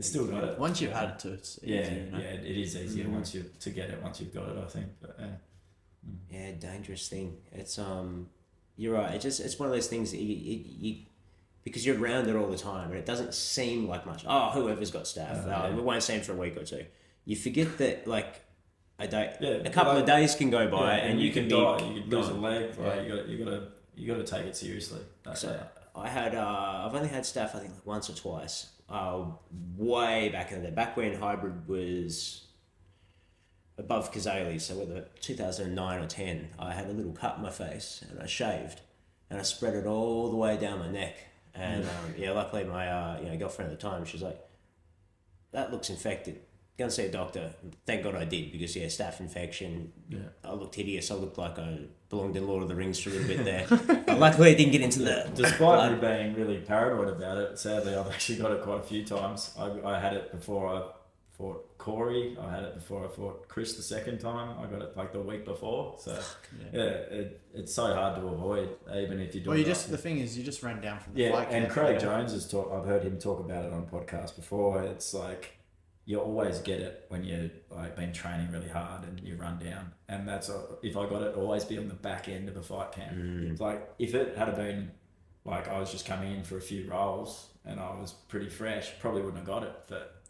Still got it. Once you've had it too, it's easy. It is easier once you've got it, I think. But, Dangerous thing. It's you're right. It's one of those things that you because you're around it all the time and it doesn't seem like much. Oh, whoever's got staph, we won't see him for a week or two. You forget that a couple of days can go by and you can die. You can lose a leg. You got to take it seriously. I've only had staph I think once or twice. Way back in the day, back when hybrid was above Kazali, so whether 2009 or 10, I had a little cut in my face and I shaved and I spread it all the way down my neck. And luckily my girlfriend at the time, she was like, that looks infected. Go and see a doctor. Thank God I did, because staph infection. Yeah. I looked hideous. I looked like I belonged in Lord of the Rings for a little bit there. But luckily I didn't get into the... Despite me being really paranoid about it, sadly I've actually got it quite a few times. I had it before I fought Corey. I had it before I fought Chris the second time. I got it like the week before. So it's so hard to avoid, even if you do. Well, the thing is, you just ran down from the fight. And Craig Jones has I've heard him talk about it on podcasts before. It's like, you always get it when you're like been training really hard and you run down, and that's if I got it, always be on the back end of a fight camp. It's like, if it had been like I was just coming in for a few rolls and I was pretty fresh, probably wouldn't have got it. But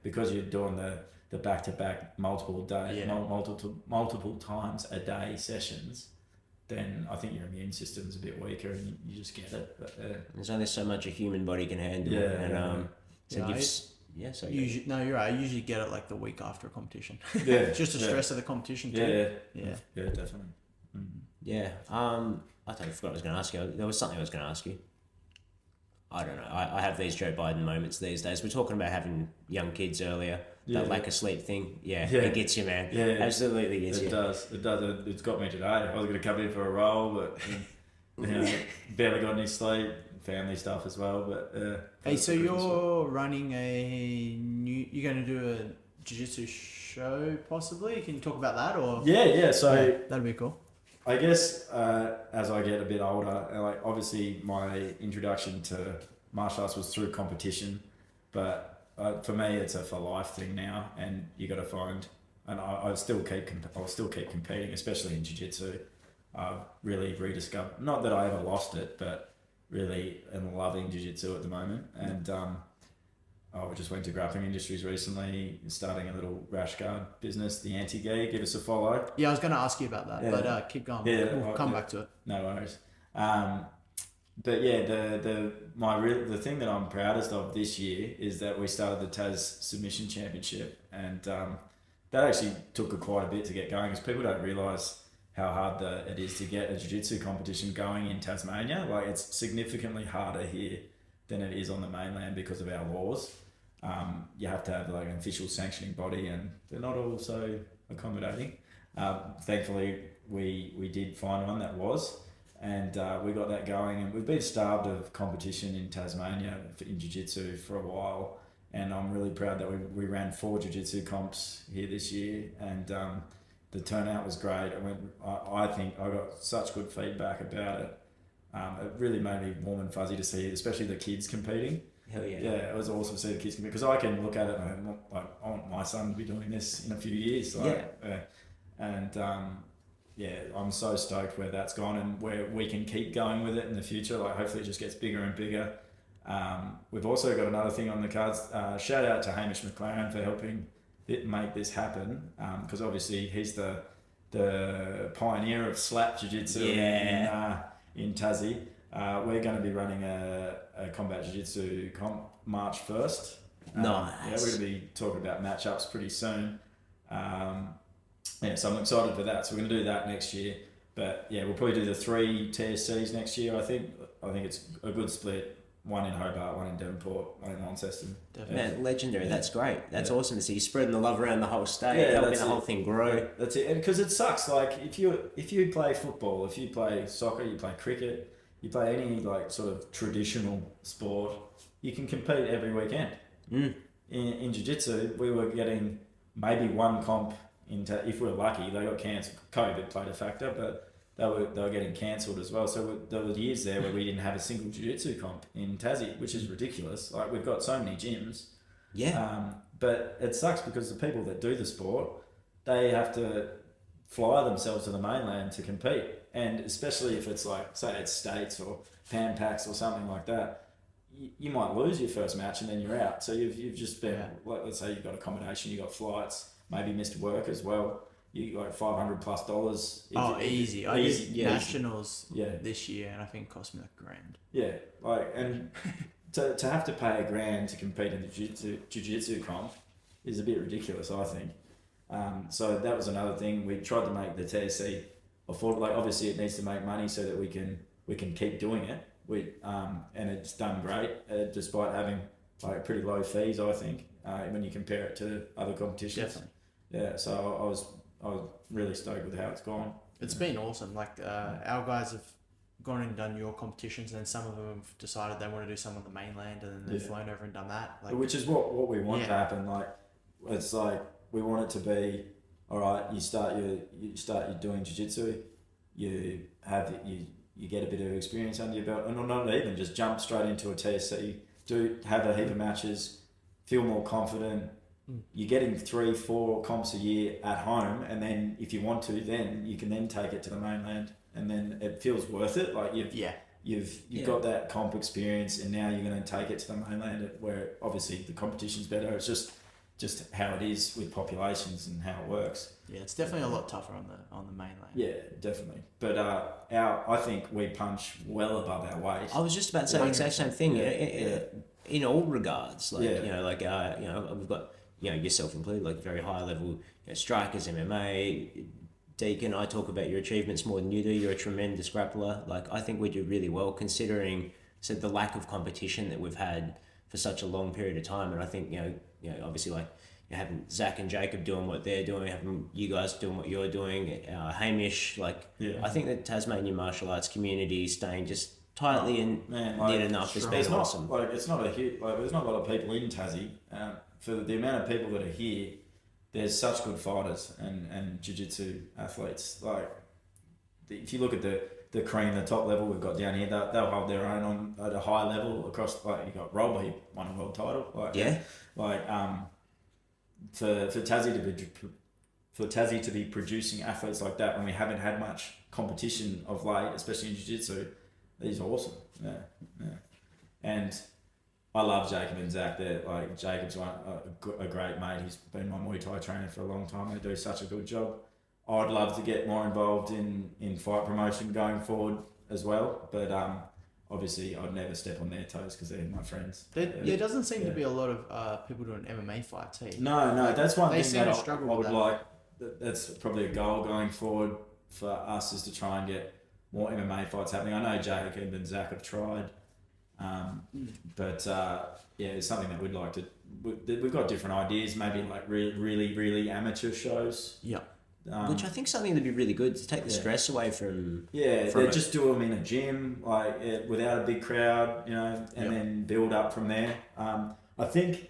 because you're doing the back to back multiple times a day sessions, then I think your immune system's a bit weaker and you just get it. But there's only so much a human body can handle. Usually, no, you're right. I usually get it like the week after a competition. Yeah, just the stress of the competition too. Yeah, definitely. Yeah. I totally forgot what I was going to ask you. There was something I was going to ask you. I don't know. I have these Joe Biden moments these days. We're talking about having young kids earlier. That lack of sleep thing. It gets you, man. Yeah, absolutely gets you. It does. It's got me today. I was going to come in for a roll, but barely got any sleep. Family stuff as well, but hey, so you're running you're going to do a jiu-jitsu show possibly? Can you talk about that, or so that'd be cool. I guess as I get a bit older, like obviously my introduction to martial arts was through competition, but for me it's a for life thing now, and you got to find, and I'll still keep competing, especially in jiu-jitsu. I've really rediscovered, not that I ever lost it, but really am loving jiu-jitsu at the moment. And I just went to Grappling Industries recently, starting a little rash guard business, the Anti-Gi. Give us a follow. Yeah, I was going to ask you about that, but keep going. We'll come back to it. No worries. But the thing that I'm proudest of this year is that we started the Tas Submission Championship, and that actually took quite a bit to get going, because people don't realise how hard it is to get a jiu-jitsu competition going in Tasmania. Like, it's significantly harder here than it is on the mainland because of our laws. You have to have like an official sanctioning body, and they're not all so accommodating. Thankfully, we did find one that was, and we got that going, and we've been starved of competition in Tasmania in jiu-jitsu for a while, and I'm really proud that we ran 4 jiu-jitsu comps here this year, and the turnout was great. I think I got such good feedback about it. It really made me warm and fuzzy to see, especially the kids competing. Hell yeah. Yeah, it was awesome to see the kids compete, because I can look at it and I'm like, I want my son to be doing this in a few years. Like, and I'm so stoked where that's gone and where we can keep going with it in the future. Like, hopefully it just gets bigger and bigger. We've also got another thing on the cards. Shout out to Hamish McLaren for helping make this happen, because obviously he's the pioneer of slap jiu-jitsu in Tassie. We're going to be running a combat jiu-jitsu comp March 1st. Nice. Yeah, we're going to be talking about matchups pretty soon. So I'm excited for that. So we're going to do that next year. But yeah, we'll probably do the 3 TSCs next year. I think it's a good split. 1 in Hobart, 1 in Devonport, 1 in Launceston. Man, legendary. That's great. That's awesome to see. You're spreading the love around the whole state, helping the whole thing grow. That's it. Because it sucks. Like, if you play football, if you play soccer, you play cricket, you play any like sort of traditional sport, you can compete every weekend. In jiu-jitsu, we were getting maybe 1 comp if we were lucky. They got cancelled. COVID played a factor, but they were getting cancelled as well. So there were years there where we didn't have a single jiu-jitsu comp in Tassie, which is ridiculous. Like, we've got so many gyms. Yeah. But it sucks because the people that do the sport, they have to fly themselves to the mainland to compete. And especially if it's like, say it's States or Pan Pacs or something like that, you might lose your first match and then you're out. So you've just been, like, let's say you've got accommodation, you've got flights, maybe missed work as well. You got $500+. Easy. I did nationals this year, and I think it cost me $1,000. Yeah, like, and to have to pay $1,000 to compete in the jiu-jitsu comp is a bit ridiculous, I think. So that was another thing. We tried to make the TSC affordable. Like, obviously it needs to make money so that we can keep doing it. And it's done great despite having like pretty low fees, I think, when you compare it to other competitions. Definitely. Yeah, so I was really stoked with how it's gone. It's been awesome. Like, our guys have gone and done your competitions, and then some of them have decided they want to do some on the mainland, and then they've flown over and done that. Like, which is what we want to happen. Like, it's like we want it to be, all right, you start your doing jiu-jitsu, you get a bit of experience under your belt, and not even just jump straight into a TSC, have a heap of matches, feel more confident. You're getting 3-4 comps a year at home, and then if you want to, then you can then take it to the mainland, and then it feels worth it. Like, you've got that comp experience, and now you're going to take it to the mainland, where obviously the competition's better. It's just how it is with populations and how it works. Yeah, it's definitely a lot tougher on the mainland. Yeah, definitely. But I think we punch well above our weight. I was just about to say the exact same thing. In all regards, like we've got yourself included, like very high level strikers, MMA. Deacon, I talk about your achievements more than you do. You're a tremendous grappler. Like, I think we do really well considering the lack of competition that we've had for such a long period of time. And I think obviously, like, having Zach and Jacob doing what they're doing, having you guys doing what you're doing, Hamish, I think the Tasmanian martial arts community staying just tightly knit enough has been awesome. It's not a huge, there's not a lot of people in Tassie. For the amount of people that are here, there's such good fighters and jiu-jitsu athletes. Like, if you look at the cream, the top level we've got down here, they'll hold their own at a high level across. Like, you got Rob, he won a world title. For Tassie to be producing athletes like that when we haven't had much competition of late, especially in jiu-jitsu, is awesome. Yeah. And I love Jacob and Zach. Jacob's a great mate. He's been my Muay Thai trainer for a long time. They do such a good job. I'd love to get more involved in fight promotion going forward as well. But obviously I'd never step on their toes because they're my friends. There doesn't seem to be a lot of people doing MMA fights. Hey? No, that's one They thing seem that to struggle I with would that. like. That's probably a goal going forward for us, is to try and get more MMA fights happening. I know Jacob and Zach have tried, but it's something that we'd like to. We've got different ideas, maybe like really amateur shows. Yeah. Which I think something that'd be really good to take the stress away from. Yeah, from they it. just do them in a gym, like without a big crowd, and then build up from there. I think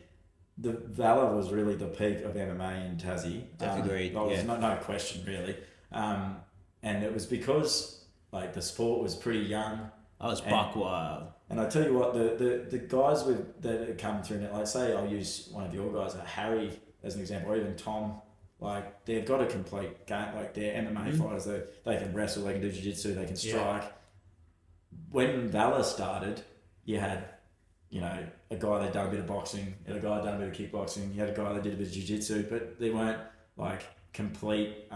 the Valor was really the peak of MMA in Tassie. Agreed. No question, really. And it was because like the sport was pretty young. I was buck wild. And I tell you what, the guys that have come through, like say I'll use one of your guys, Harry as an example, or even Tom. Like they've got a complete game. Like they're MMA fighters. They can wrestle, they can do jiu-jitsu, they can strike. When Valor started, you had, a guy that done a bit of boxing, you had a guy that done a bit of kickboxing, you had a guy that did a bit of jiu-jitsu, but they weren't like complete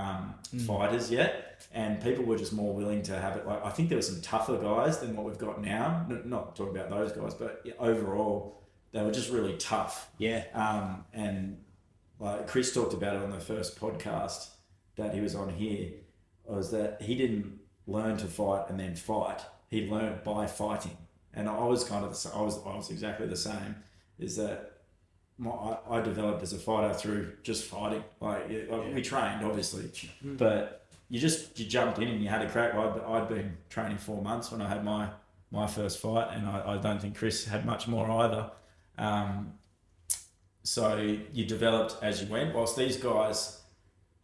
fighters yet. And people were just more willing to have it. Like I think there were some tougher guys than what we've got now. Not talking about those guys, but overall, they were just really tough. Yeah. And like Chris talked about it on the first podcast that he was on here, was that he didn't learn to fight and then fight. He learned by fighting. And I was kind of I was exactly the same. Is that I developed as a fighter through just fighting. We trained obviously, but you jumped in and you had a crack. I'd been training 4 months when I had my first fight, and I don't think Chris had much more either. So you developed as you went, whilst these guys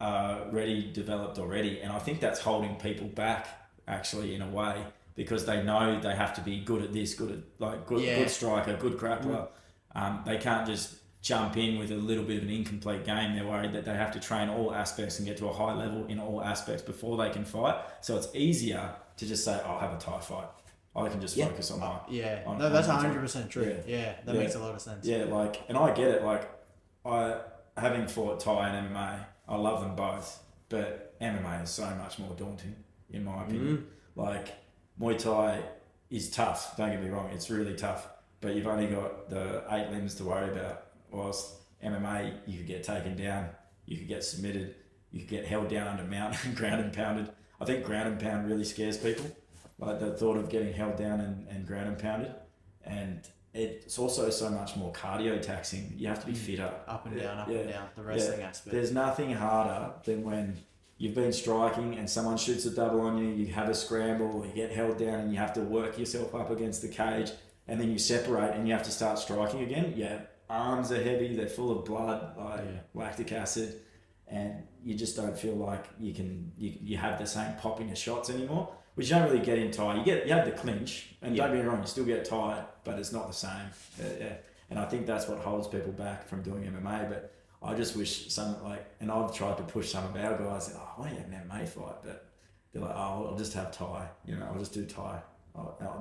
are developed already. And I think that's holding people back, actually, in a way, because they know they have to be good at this, good striker, good grappler. They can't just jump in with a little bit of an incomplete game. They're worried that they have to train all aspects and get to a high level in all aspects before they can fight. So it's easier to just say, I'll have a Thai fight. I can just focus on my... that's 100% true. That makes a lot of sense. Yeah, and I get it. Having fought Thai and MMA, I love them both, but MMA is so much more daunting, in my opinion. Muay Thai is tough, don't get me wrong, it's really tough, but you've only got the 8 limbs to worry about, whilst MMA, you could get taken down, you could get submitted, you could get held down under mount and ground and pounded. I think ground and pound really scares people. Like the thought of getting held down and ground and pounded, and it's also so much more cardio taxing. You have to be fitter. Up and down, the wrestling aspect. There's nothing harder than when you've been striking and someone shoots a double on you, you have a scramble, you get held down and you have to work yourself up against the cage, and then you separate and you have to start striking again. Yeah, arms are heavy, they're full of blood, lactic acid, and you just don't feel like you have the same pop in your shots anymore. Which you don't really get in Thai. You have the clinch, and don't get me wrong, you still get tired, but it's not the same. And I think that's what holds people back from doing MMA. But I just wish and I've tried to push some of our guys. I want to get an MMA fight, but they're like, I'll just have Thai. I'll just do Thai.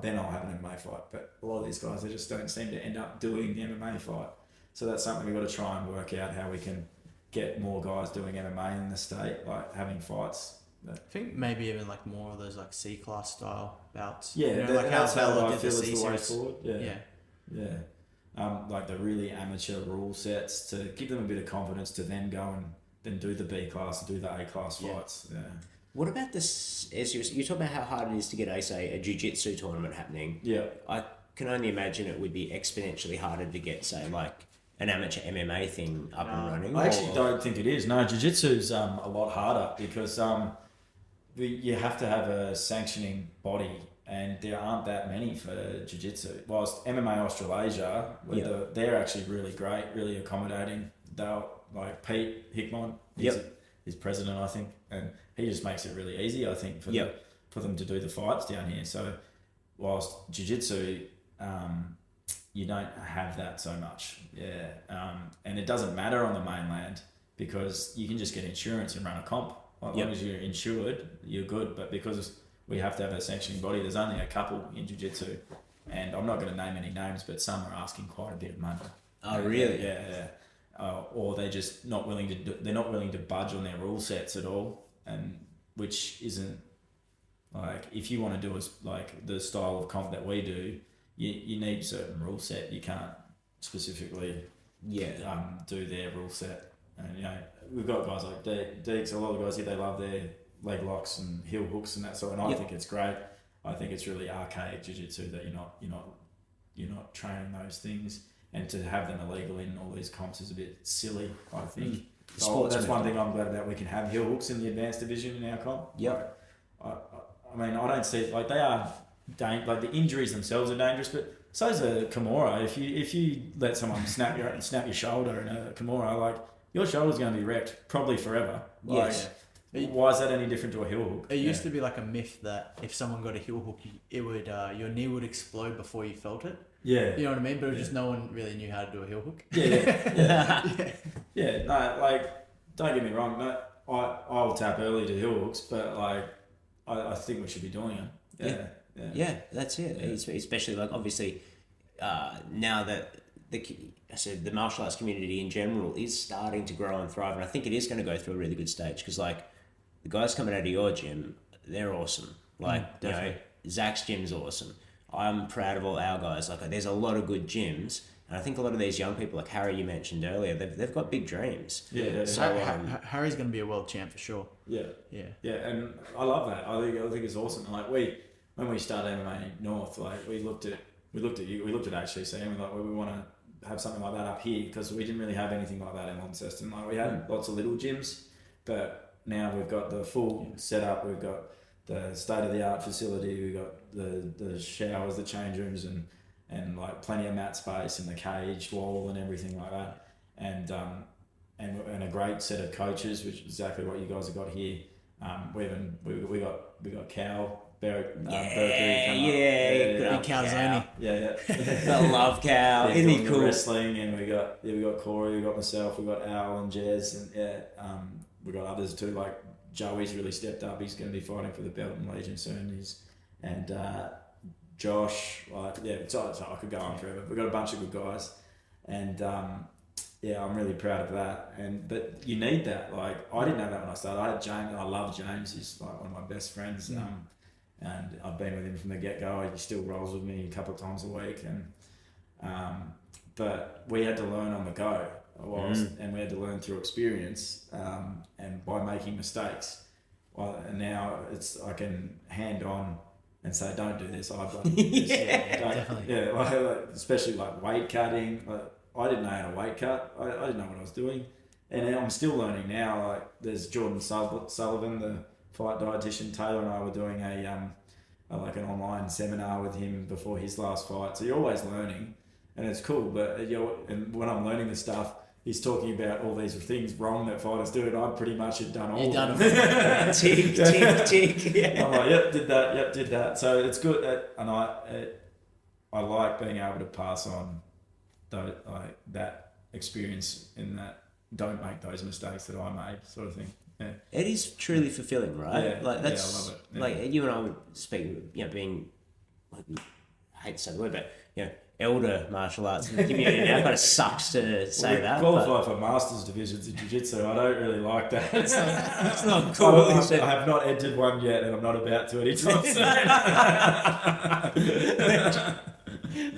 Then I'll have an MMA fight. But a lot of these guys, they just don't seem to end up doing the MMA fight. So that's something we've got to try and work out how we can get more guys doing MMA in the state, like having fights. I think maybe even more of those C-class style bouts. Yeah, how Bella I did feel the is the way C-series. forward. Yeah. Like the really amateur rule sets to give them a bit of confidence to then go and then do the B-class, do the A-class fights. Yeah. What about this? As you talk about how hard it is to get a jiu-jitsu tournament happening. Yeah. I can only imagine it would be exponentially harder to get, say, an amateur MMA thing up and running. I actually don't think it is. No, jiu-jitsu's a lot harder because you have to have a sanctioning body, and there aren't that many for jiu-jitsu. Whilst MMA Australasia, they're actually really great, really accommodating. They'll Pete Hickmont, he's president, I think, and he just makes it really easy, I think, for them to do the fights down here. So whilst jiu-jitsu, you don't have that so much. And it doesn't matter on the mainland because you can just get insurance and run a comp. As long as you're insured, you're good. But because we have to have a sanctioning body, there's only a couple in jiu-jitsu, and I'm not going to name any names, but some are asking quite a bit of money. Oh, really? Yeah. Or they're just not willing to. They're not willing to budge on their rule sets at all, and which isn't Like if you want to do like the style of comp that we do, you need a certain rule set. You can't specifically do their rule set. And you know, we've got guys like Deeks. A lot of guys here, they love their leg locks and heel hooks and that sort. And I think it's great. I think it's really archaic jiu-jitsu that you're not training those things, and to have them illegal in all these comps is a bit silly. I think. So that's one thing I'm glad about. We can have heel hooks in the advanced division in our comp. Yep. Like, I mean, I don't see like they are like the injuries themselves are dangerous, but so's a Kimura. If you let someone snap your shoulder in a Kimura, like your shoulder's going to be wrecked probably forever. Like, Yes. Why is that any different to a heel hook? It used to be like a myth that if someone got a heel hook, it would your knee would explode before you felt it. Yeah. You know what I mean? But it was just no one really knew how to do a heel hook. Yeah. No, like don't get me wrong. No, I will tap early to heel hooks, but like I think we should be doing it. Yeah, that's it. Yeah. Especially like obviously now that the martial arts community in general is starting to grow and thrive, and I think it is going to go through a really good stage because like the guys coming out of your gym, they're awesome. Like you know, Zach's gym's awesome. I'm proud of all our guys. Like there's a lot of good gyms, and I think a lot of these young people, like Harry you mentioned earlier, they've got big dreams. Yeah. So Harry's going to be a world champ for sure. Yeah, and I love that. I think it's awesome. Like when we started MMA North, like we looked at HTC, and we want to have something like that up here because we didn't really have anything like that in Launceston. Like we had lots of little gyms, but now we've got the full setup. We've got the state-of-the-art facility. We've got the showers, the change rooms, and like plenty of mat space and the cage wall and everything like that, and a great set of coaches, which is exactly what you guys have got here. We got Cal. Big Calzone. I love Cal. Isn't he cool? Wrestling, and we got Corey, we got myself, we got Al and Jez, and we got others too. Like Joey's really stepped up. He's going to be fighting for the belt in Legion soon. And Josh, so I could go on forever. We've got a bunch of good guys, and I'm really proud of that. But you need that. Like I didn't have that when I started. I had James. I love James. He's like one of my best friends. And I've been with him from the get-go. He still rolls with me a couple of times a week. But we had to learn on the go, and we had to learn through experience and by making mistakes. And now I can hand on and say, don't do this. I've done this. Definitely. Like, especially like weight cutting. Like, I didn't know how to weight cut. I didn't know what I was doing. And I'm still learning now. Like there's Jordan Sullivan, the fight dietitian. Taylor and I were doing like an online seminar with him before his last fight. So you're always learning, and it's cool. But and when I'm learning the stuff, he's talking about all these things wrong that fighters do, and I pretty much had done all of them. Tick. Yeah. I'm like, did that. So it's good, and I like being able to pass on that experience in that don't make those mistakes that I made, sort of thing. Yeah. It is truly fulfilling, right? Yeah, like that's I love it. Yeah. like you and I would speak, being like, I hate to say the word, but elder martial arts in the community now. Kind of sucks to say that. Qualify for masters divisions in jiu-jitsu. I don't really like that. It's not cool. I have not entered one yet, and I'm not about to anytime soon.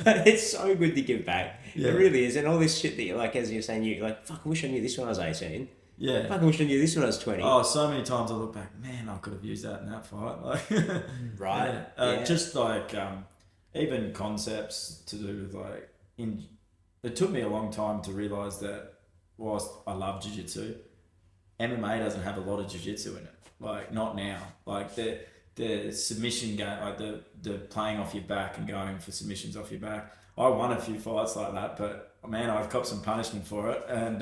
But it's so good to give back. Yeah. It really is, and all this shit that you like, as you're saying, you like, fuck, I wish I knew this when I was 18. Yeah. Fucking wish I knew this when I was 20. Oh, so many times I look back, man, I could have used that in that fight. Like, right. Just like even concepts to do with like it took me a long time to realise that whilst I love jiu-jitsu, MMA doesn't have a lot of jiu-jitsu in it. Like not now. Like the submission game, like the playing off your back and going for submissions off your back. I won a few fights like that, but man, I've copped some punishment for it, and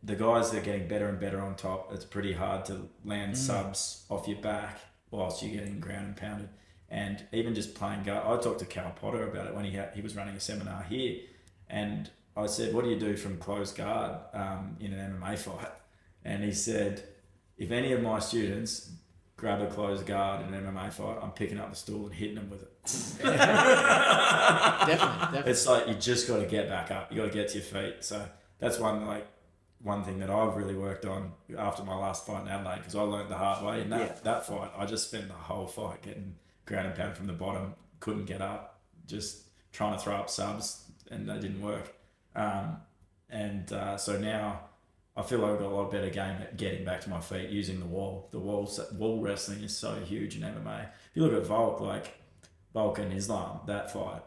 the guys that are getting better and better on top, it's pretty hard to land subs off your back whilst you're getting ground and pounded. And even just playing guard, I talked to Cal Potter about it when he was running a seminar here, and I said, what do you do from closed guard in an MMA fight? And he said, if any of my students grab a closed guard in an MMA fight, I'm picking up the stool and hitting them with it. Definitely. It's like you just got to get back up. You got to get to your feet. So that's one, like, one thing that I've really worked on after my last fight in Adelaide, because I learned the hard way in that fight. I just spent the whole fight getting ground and pound from the bottom, couldn't get up, just trying to throw up subs, and they didn't work. So now I feel like I've got a lot better game at getting back to my feet using the wall. The wall wrestling is so huge in MMA. If you look at Volk and Islam, that fight,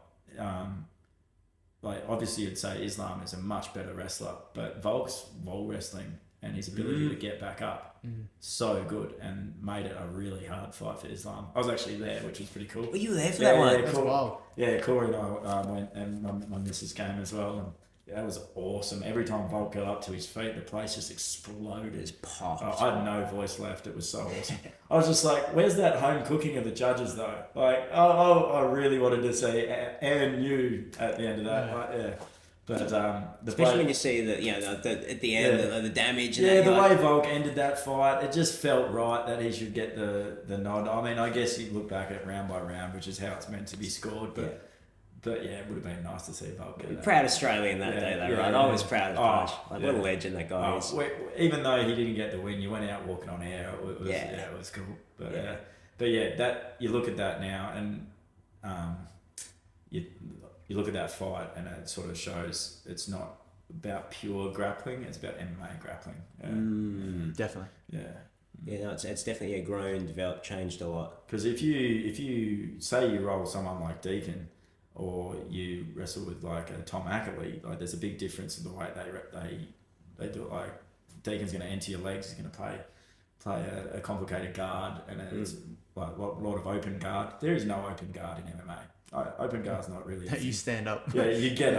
obviously you'd say Islam is a much better wrestler, but Volk's wall wrestling and his ability to get back up, so good, and made it a really hard fight for Islam. I was actually there, which was pretty cool. Were you there for that one? That's wild. Yeah, Corey and I went, and my missus came as well, and that was awesome. Every time Volk got up to his feet, the place just exploded. It's popped. I had no voice left. It was so awesome. I was just like, where's that home cooking of the judges, though? Like, I really wanted to see and you at the end of that. But especially when you see that, at the end, the damage. And the way Volk ended that fight, it just felt right that he should get the nod. I mean, I guess you look back at round by round, which is how it's meant to be scored, but. But it would have been nice to see Volk get that. Proud Australian that day, though, right? I was proud of Punch. What a legend that guy is. Even though he didn't get the win, you went out walking on air. It was cool. But that you look at that now, and you look at that fight, and it sort of shows it's not about pure grappling; it's about MMA grappling. Definitely. Yeah, no, it's definitely grown, developed, changed a lot. Because if you say you roll someone like Deacon, or you wrestle with like a Tom Ackerley, like there's a big difference in the way they do it. Like Deacon's going to enter your legs, he's going to play a complicated guard, and it's like a lot of open guard. There is no open guard in MMA. Open guard's not really. You stand up. Yeah, you get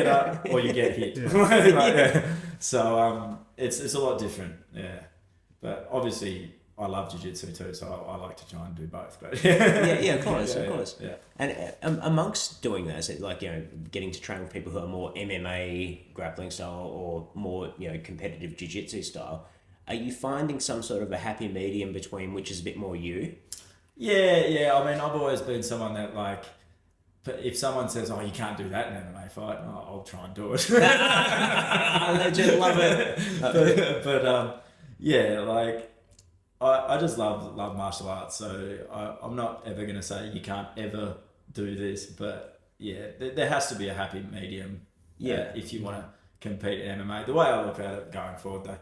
up, or you get hit. So it's a lot different. Yeah, but obviously. I love jiu-jitsu too, so I like to try and do both. But of course. Yeah. And amongst doing that, is it like getting to train with people who are more MMA grappling style or more competitive jiu-jitsu style? Are you finding some sort of a happy medium between which is a bit more you? Yeah. I mean, I've always been someone that like. But if someone says, "Oh, you can't do that in an MMA fight," I'll try and do it. Legend, love it. But I just love martial arts, so I'm not ever going to say you can't ever do this, but there has to be a happy medium if you want to compete in MMA. The way I look at it going forward, though,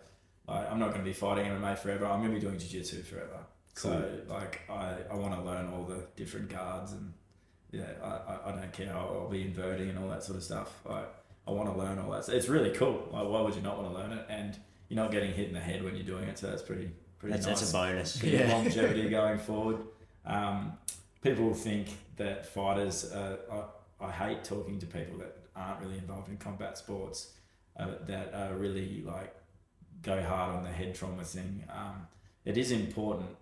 I'm not going to be fighting MMA forever. I'm going to be doing jiu-jitsu forever. Cool. So I want to learn all the different guards, and I don't care. I'll be inverting and all that sort of stuff. I want to learn all that. So it's really cool. Like, why would you not want to learn it? And you're not getting hit in the head when you're doing it, so that's pretty nice. That's a bonus. Longevity going forward. People think that fighters. I hate talking to people that aren't really involved in combat sports that really go hard on the head trauma thing. It is important,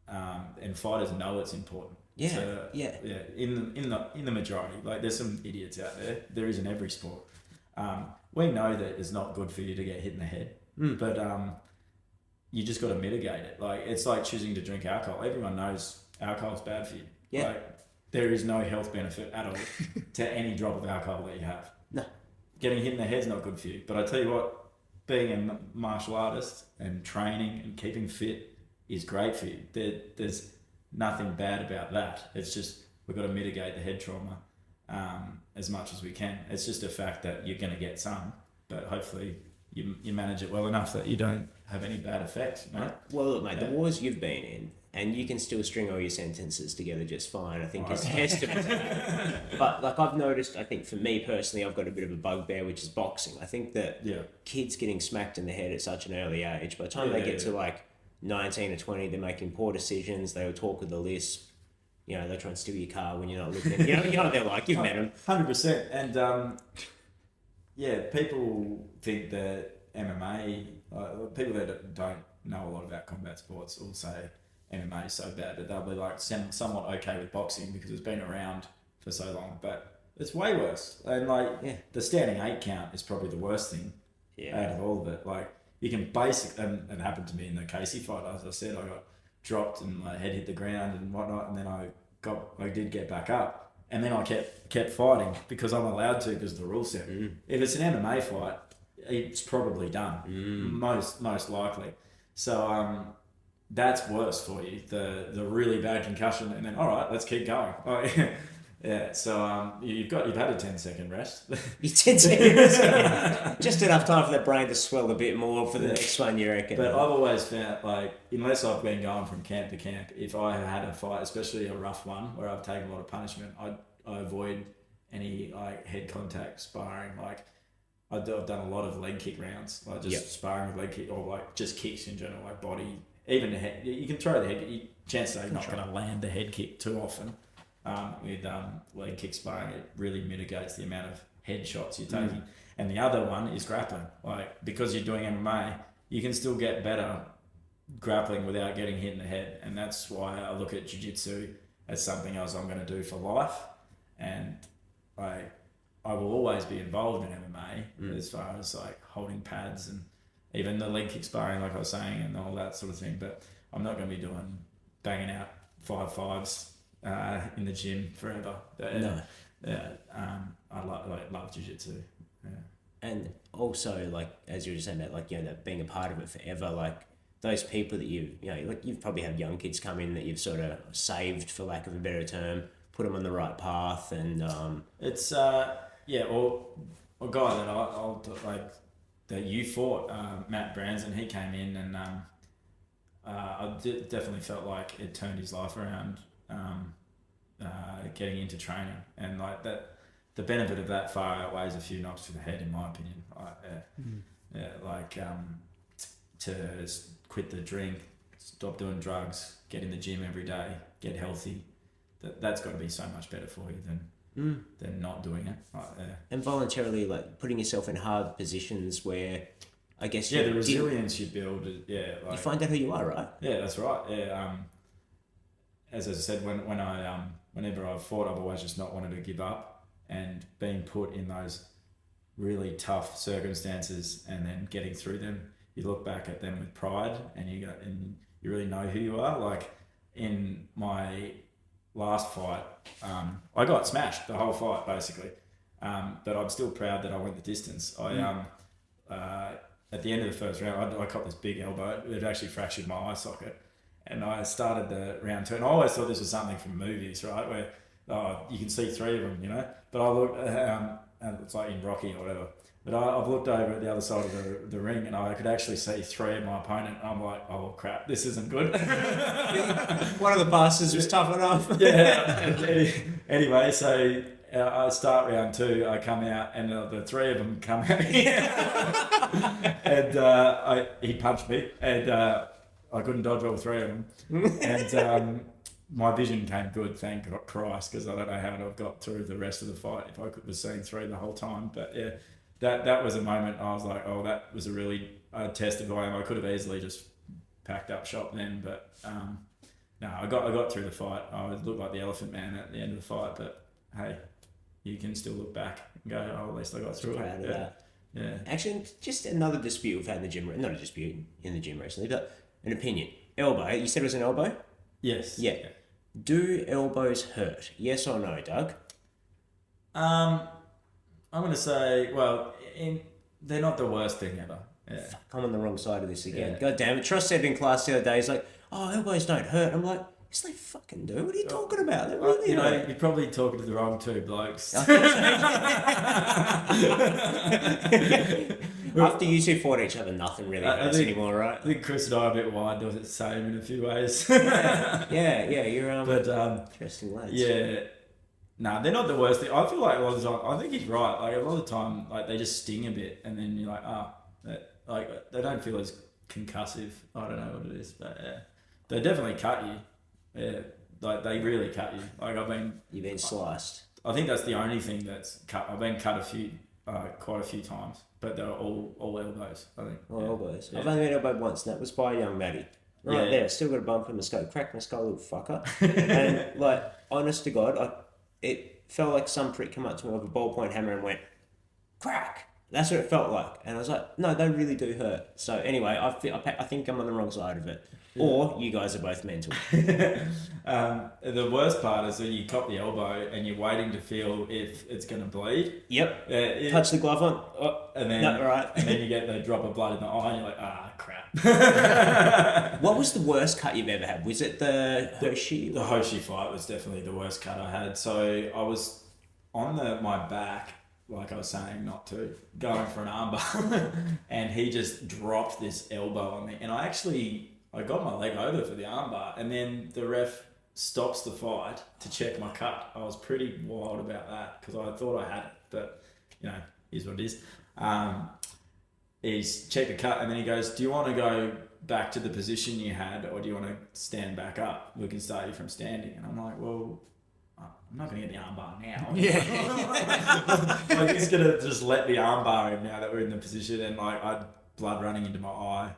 and fighters know it's important. In the majority, there's some idiots out there. There is in every sport. We know that it's not good for you to get hit in the head, but you just got to mitigate it. It's like choosing to drink alcohol. Everyone knows alcohol's bad for you. Yeah. There is no health benefit at all to any drop of alcohol that you have. No. Getting hit in the head's not good for you. But I tell you what, being a martial artist and training and keeping fit is great for you. There's nothing bad about that. It's just we've got to mitigate the head trauma as much as we can. It's just a fact that you're going to get some, but hopefully you manage it well enough that you don't have any bad effects, mate. Well, look, mate, the wars you've been in, and you can still string all your sentences together just fine, I think is testament to that. But I've noticed, I think for me personally, I've got a bit of a bugbear, which is boxing. I think that kids getting smacked in the head at such an early age, by the time they get to 19 or 20, they're making poor decisions, they'll talk with the lisp, they'll try and steal your car when you're not looking. You know what they're like, you've met them. 100%. And people think that MMA, people that don't know a lot about combat sports will say MMA is so bad, but they'll be somewhat okay with boxing because it's been around for so long, but it's way worse. And the standing 8 count is probably the worst thing out of all of it. You can and it happened to me in the Casey fight, as I said, I got dropped and my head hit the ground and whatnot, and then I did get back up, and then I kept fighting because I'm allowed to because of the rule set. If it's an MMA fight, it's probably done. Most likely. So that's worse for you. The really bad concussion, and then all right, let's keep going. Yeah. So you've had a 10-second rest. 10 seconds. Just enough time for that brain to swell a bit more for the next one, you reckon? But I've always found, like, unless I've been going from camp to camp, if I had a fight, especially a rough one where I've taken a lot of punishment, I avoid any like head contact sparring. Like I've done a lot of leg kick rounds, like just sparring with leg kick, or like just kicks in general, like body, even the head. You can throw the head kick. Chances are you're not going to land the head kick too often. With leg kick sparring, it really mitigates the amount of head shots you're taking. And the other one is grappling. Like, because you're doing MMA, you can still get better grappling without getting hit in the head. And that's why I look at jiu-jitsu as something else I'm going to do for life. And I will always be involved in MMA as far as like holding pads and even the leg kick sparring, like I was saying, and all that sort of thing. But I'm not going to be banging out 5-5s in the gym forever. But, no. I love jiu-jitsu. Yeah. And also, like, as you were just saying about, like, you know, that being a part of it forever, like, those people that you've probably had young kids come in that you've sort of saved, for lack of a better term, put them on the right path, and it's or a guy that I'll like that you fought, Matt Branson. He came in, and I definitely felt like it turned his life around, getting into training, and like that. The benefit of that far outweighs a few knocks to the head, in my opinion. To quit the drink, stop doing drugs, get in the gym every day, get healthy. That's got to be so much better for you than not doing it. And voluntarily, like, putting yourself in hard positions where, I guess, the resilience you build. You find out who you are, right? Yeah, that's right. Yeah. As I said, whenever I've fought, I've always just not wanted to give up. And being put in those really tough circumstances and then getting through them, you look back at them with pride, and you really know who you are. Like in my last fight, I got smashed the whole fight basically, but I'm still proud that I went the distance. At the end of the first round, I caught this big elbow. It actually fractured my eye socket, and I started the round two. And I always thought this was something from movies, right, where you can see three of them, you know. But I looked, and it's like in Rocky or whatever. But I've looked over at the other side of the ring, and I could actually see three of my opponent. I'm like, oh crap, this isn't good. One of the bastards was tough enough. Yeah. Anyway, so I start round two. I come out, and the three of them come at me, and he punched me, and I couldn't dodge all three of them, and. My vision came good, thank Christ, because I don't know how I'd have got through the rest of the fight if I could have seen through the whole time. But yeah, that was a moment I was like, oh, that was a really test of who I am. I could have easily just packed up shop then, but no, I got through the fight. I looked like the elephant man at the end of the fight, but hey, you can still look back and go, oh, at least I got through proud it. Of that. Yeah. Actually, just another dispute we've had in the gym. Not a dispute in the gym recently, but an opinion. Elbow. You said it was an elbow? Yes. Yeah. Do elbows hurt? Yes or no, Doug? I'm going to say, well, they're not the worst thing ever. Yeah. Fuck, I'm on the wrong side of this again. Yeah. God damn it. Tross said in class the other day, he's like, oh, elbows don't hurt. I'm like, yes, they fucking do. What are you talking about? They really you're probably talking to the wrong two blokes. After you two fought each other, nothing really hurts anymore, right? I think Chris and I are a bit wide of the same in a few ways. yeah, you're but interesting lads. Yeah, no, they're not the worst thing. I feel like a lot of the time, I think he's right. Like a lot of the time, like they just sting a bit, and then you're like, like they don't feel as concussive. I don't know what it is, but yeah, they definitely cut you. Yeah, like they really cut you. Like you've been sliced. I think that's the only thing that's cut. I've been cut quite a few times, but they're all elbows, I think. All elbows. Yeah. I've only been elbowed once, and that was by a young Matty. Right there, still got a bump in my skull. Cracked my skull, little fucker. And like, honest to God, it felt like some prick come up to me with a ballpoint hammer and went, crack. That's what it felt like. And I was like, no, they really do hurt. So anyway, I think I'm on the wrong side of it. Yeah. Or you guys are both mental. The worst part is when you cop the elbow and you're waiting to feel if it's going to bleed. Yep. Touch the glove on. Oh, and then, no, right. And then you get the drop of blood in the eye and you're like, crap. What was the worst cut you've ever had? Was it the Hoshi? The Hoshi fight was definitely the worst cut I had. So I was on my back, like I was saying not to, going for an armbar. And he just dropped this elbow on me. And I got my leg over for the armbar, and then the ref stops the fight to check my cut. I was pretty wild about that because I thought I had it, but here's what it is. He's checked the cut, and then he goes, "Do you want to go back to the position you had, or do you want to stand back up? We can start you from standing." And I'm like, "Well, I'm not going to get the armbar now." Yeah. I'm just going to just let the armbar in now that we're in the position, and like I had blood running into my eye.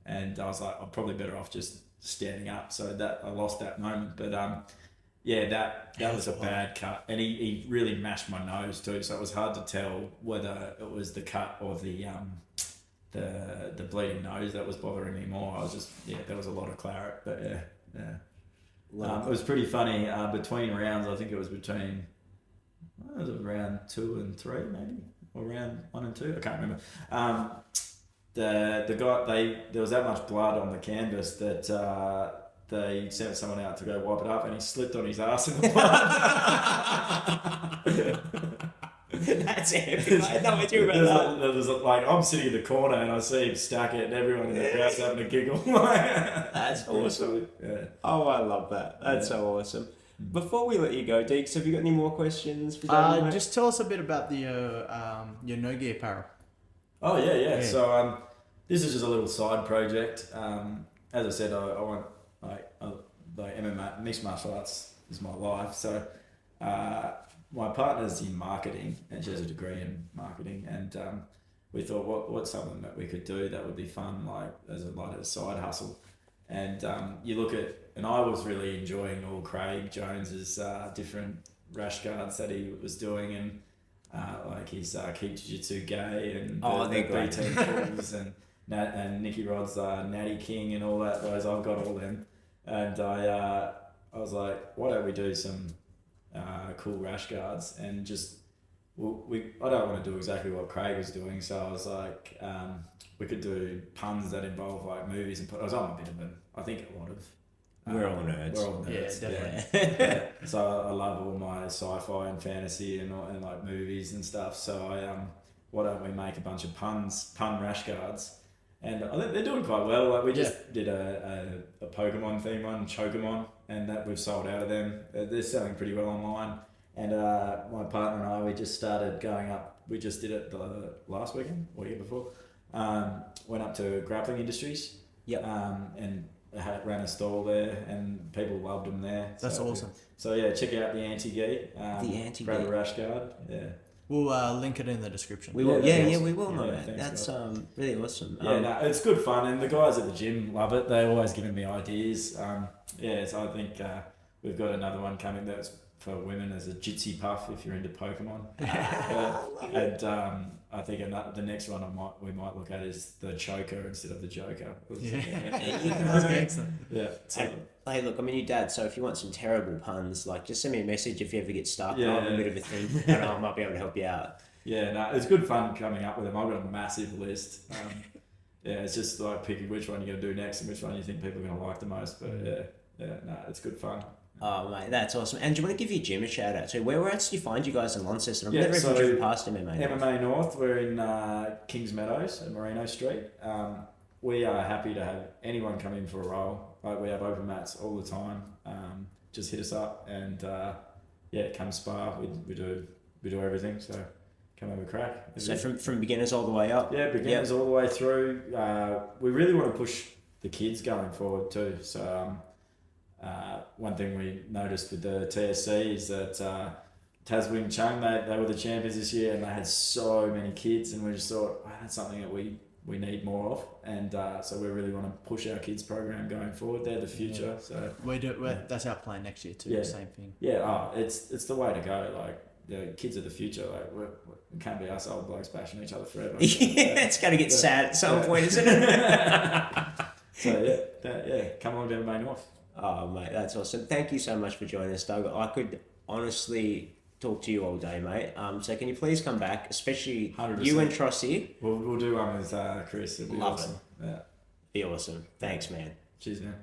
And I was like, I'm probably better off just standing up. So that I lost that moment. But that was a bad cut. And he really mashed my nose too. So it was hard to tell whether it was the cut or the bleeding nose that was bothering me more. I was just, there was a lot of claret. But yeah. It was pretty funny. Between rounds, I think it was between round 2 and 3 maybe, or round 1 and 2. I can't remember. The guy, there was that much blood on the canvas that they sent someone out to go wipe it up, and he slipped on his ass in the blood. That's epic. I had no idea about that. I'm sitting in the corner and I see him stack it, and everyone in the crowd's having a giggle. That's awesome. Yeah. Oh, I love that. That's so awesome. Before we let you go, Deeks, have you got any more questions for Damon? Just tell us a bit about the your no gi apparel. Oh yeah. So this is just a little side project. As I said, I want like MMA, mixed martial arts is my life. So my partner's in marketing, and she has a degree in marketing, and we thought, what's something that we could do that would be fun, like as a side hustle. And you look at, and I was really enjoying all Craig Jones's different rash guards that he was doing, and like his Keep Jiu-Jitsu Gay and the B-Team Pulls and Nicky Rod's Natty King and all that. Those I've got all them, and I was like, why don't we do some cool rash guards and just I don't want to do exactly what Craig was doing, so I was like, we could do puns that involve like movies and I was on a bit of an, I think a lot of we're all nerds. Yeah, definitely. Yeah. So I love all my sci-fi and fantasy and like movies and stuff. So why don't we make a bunch of pun rash guards? And I think they're doing quite well. Like we just did a Pokemon theme one, Chocomon, and that we've sold out of them. They're selling pretty well online. And my partner and I, we just started going up. We just did it the last weekend or year before. Went up to Grappling Industries. Yep. And ran a stall there, and people loved them there. That's awesome. So yeah, check out the Anti-Gi. The Anti-Gi. Grab a rash guard. Yeah. We'll link it in the description. We will. We will. Thanks, that's really awesome. It's good fun, and the guys at the gym love it. They're always giving me ideas. So I think we've got another one coming that's for women as a Jitsi Puff if you're into Pokemon. And I think the next one we might look at is the Choker instead of the Joker. Excellent. Yeah. Hey, look, I'm a new dad, so if you want some terrible puns, like just send me a message if you ever get stuck. I have a bit of a thing, and I might be able to help you out. Yeah, no, it's good fun coming up with them. I've got a massive list. It's just like picking which one you're going to do next and which one you think people are going to like the most. But it's good fun. Oh, mate, that's awesome. And do you want to give your gym a shout out to? Where else do you find you guys in Launceston? I've never even driven past MMA North. MMA North, we're in Kings Meadows at Merino Street. We are happy to have anyone come in for a roll. Like we have open mats all the time. Just hit us up and come spar. We do everything. So come have a crack. So from beginners all the way up. Yeah, beginners all the way through. We really want to push the kids going forward too. So one thing we noticed with the TSC is that Tas Wing Chung, they were the champions this year, and they had so many kids, and we just thought that's something that we need more of, and so we really want to push our kids program going forward. They're the future, so we do. That's our plan next year too. The same thing. Yeah, it's the way to go. Like the kids of the future. Like we can't be us old blokes bashing each other forever. Yeah, it's going to get sad at some point, isn't it? So come on to MMA North. Oh, mate, that's awesome. Thank you so much for joining us, Doug. I could honestly talk to you all day, mate. So can you please come back, especially 100%. you and Trossi? We'll do one with Chris. It'll be Love awesome. it. Yeah. Be awesome. Thanks, man. Cheers, man.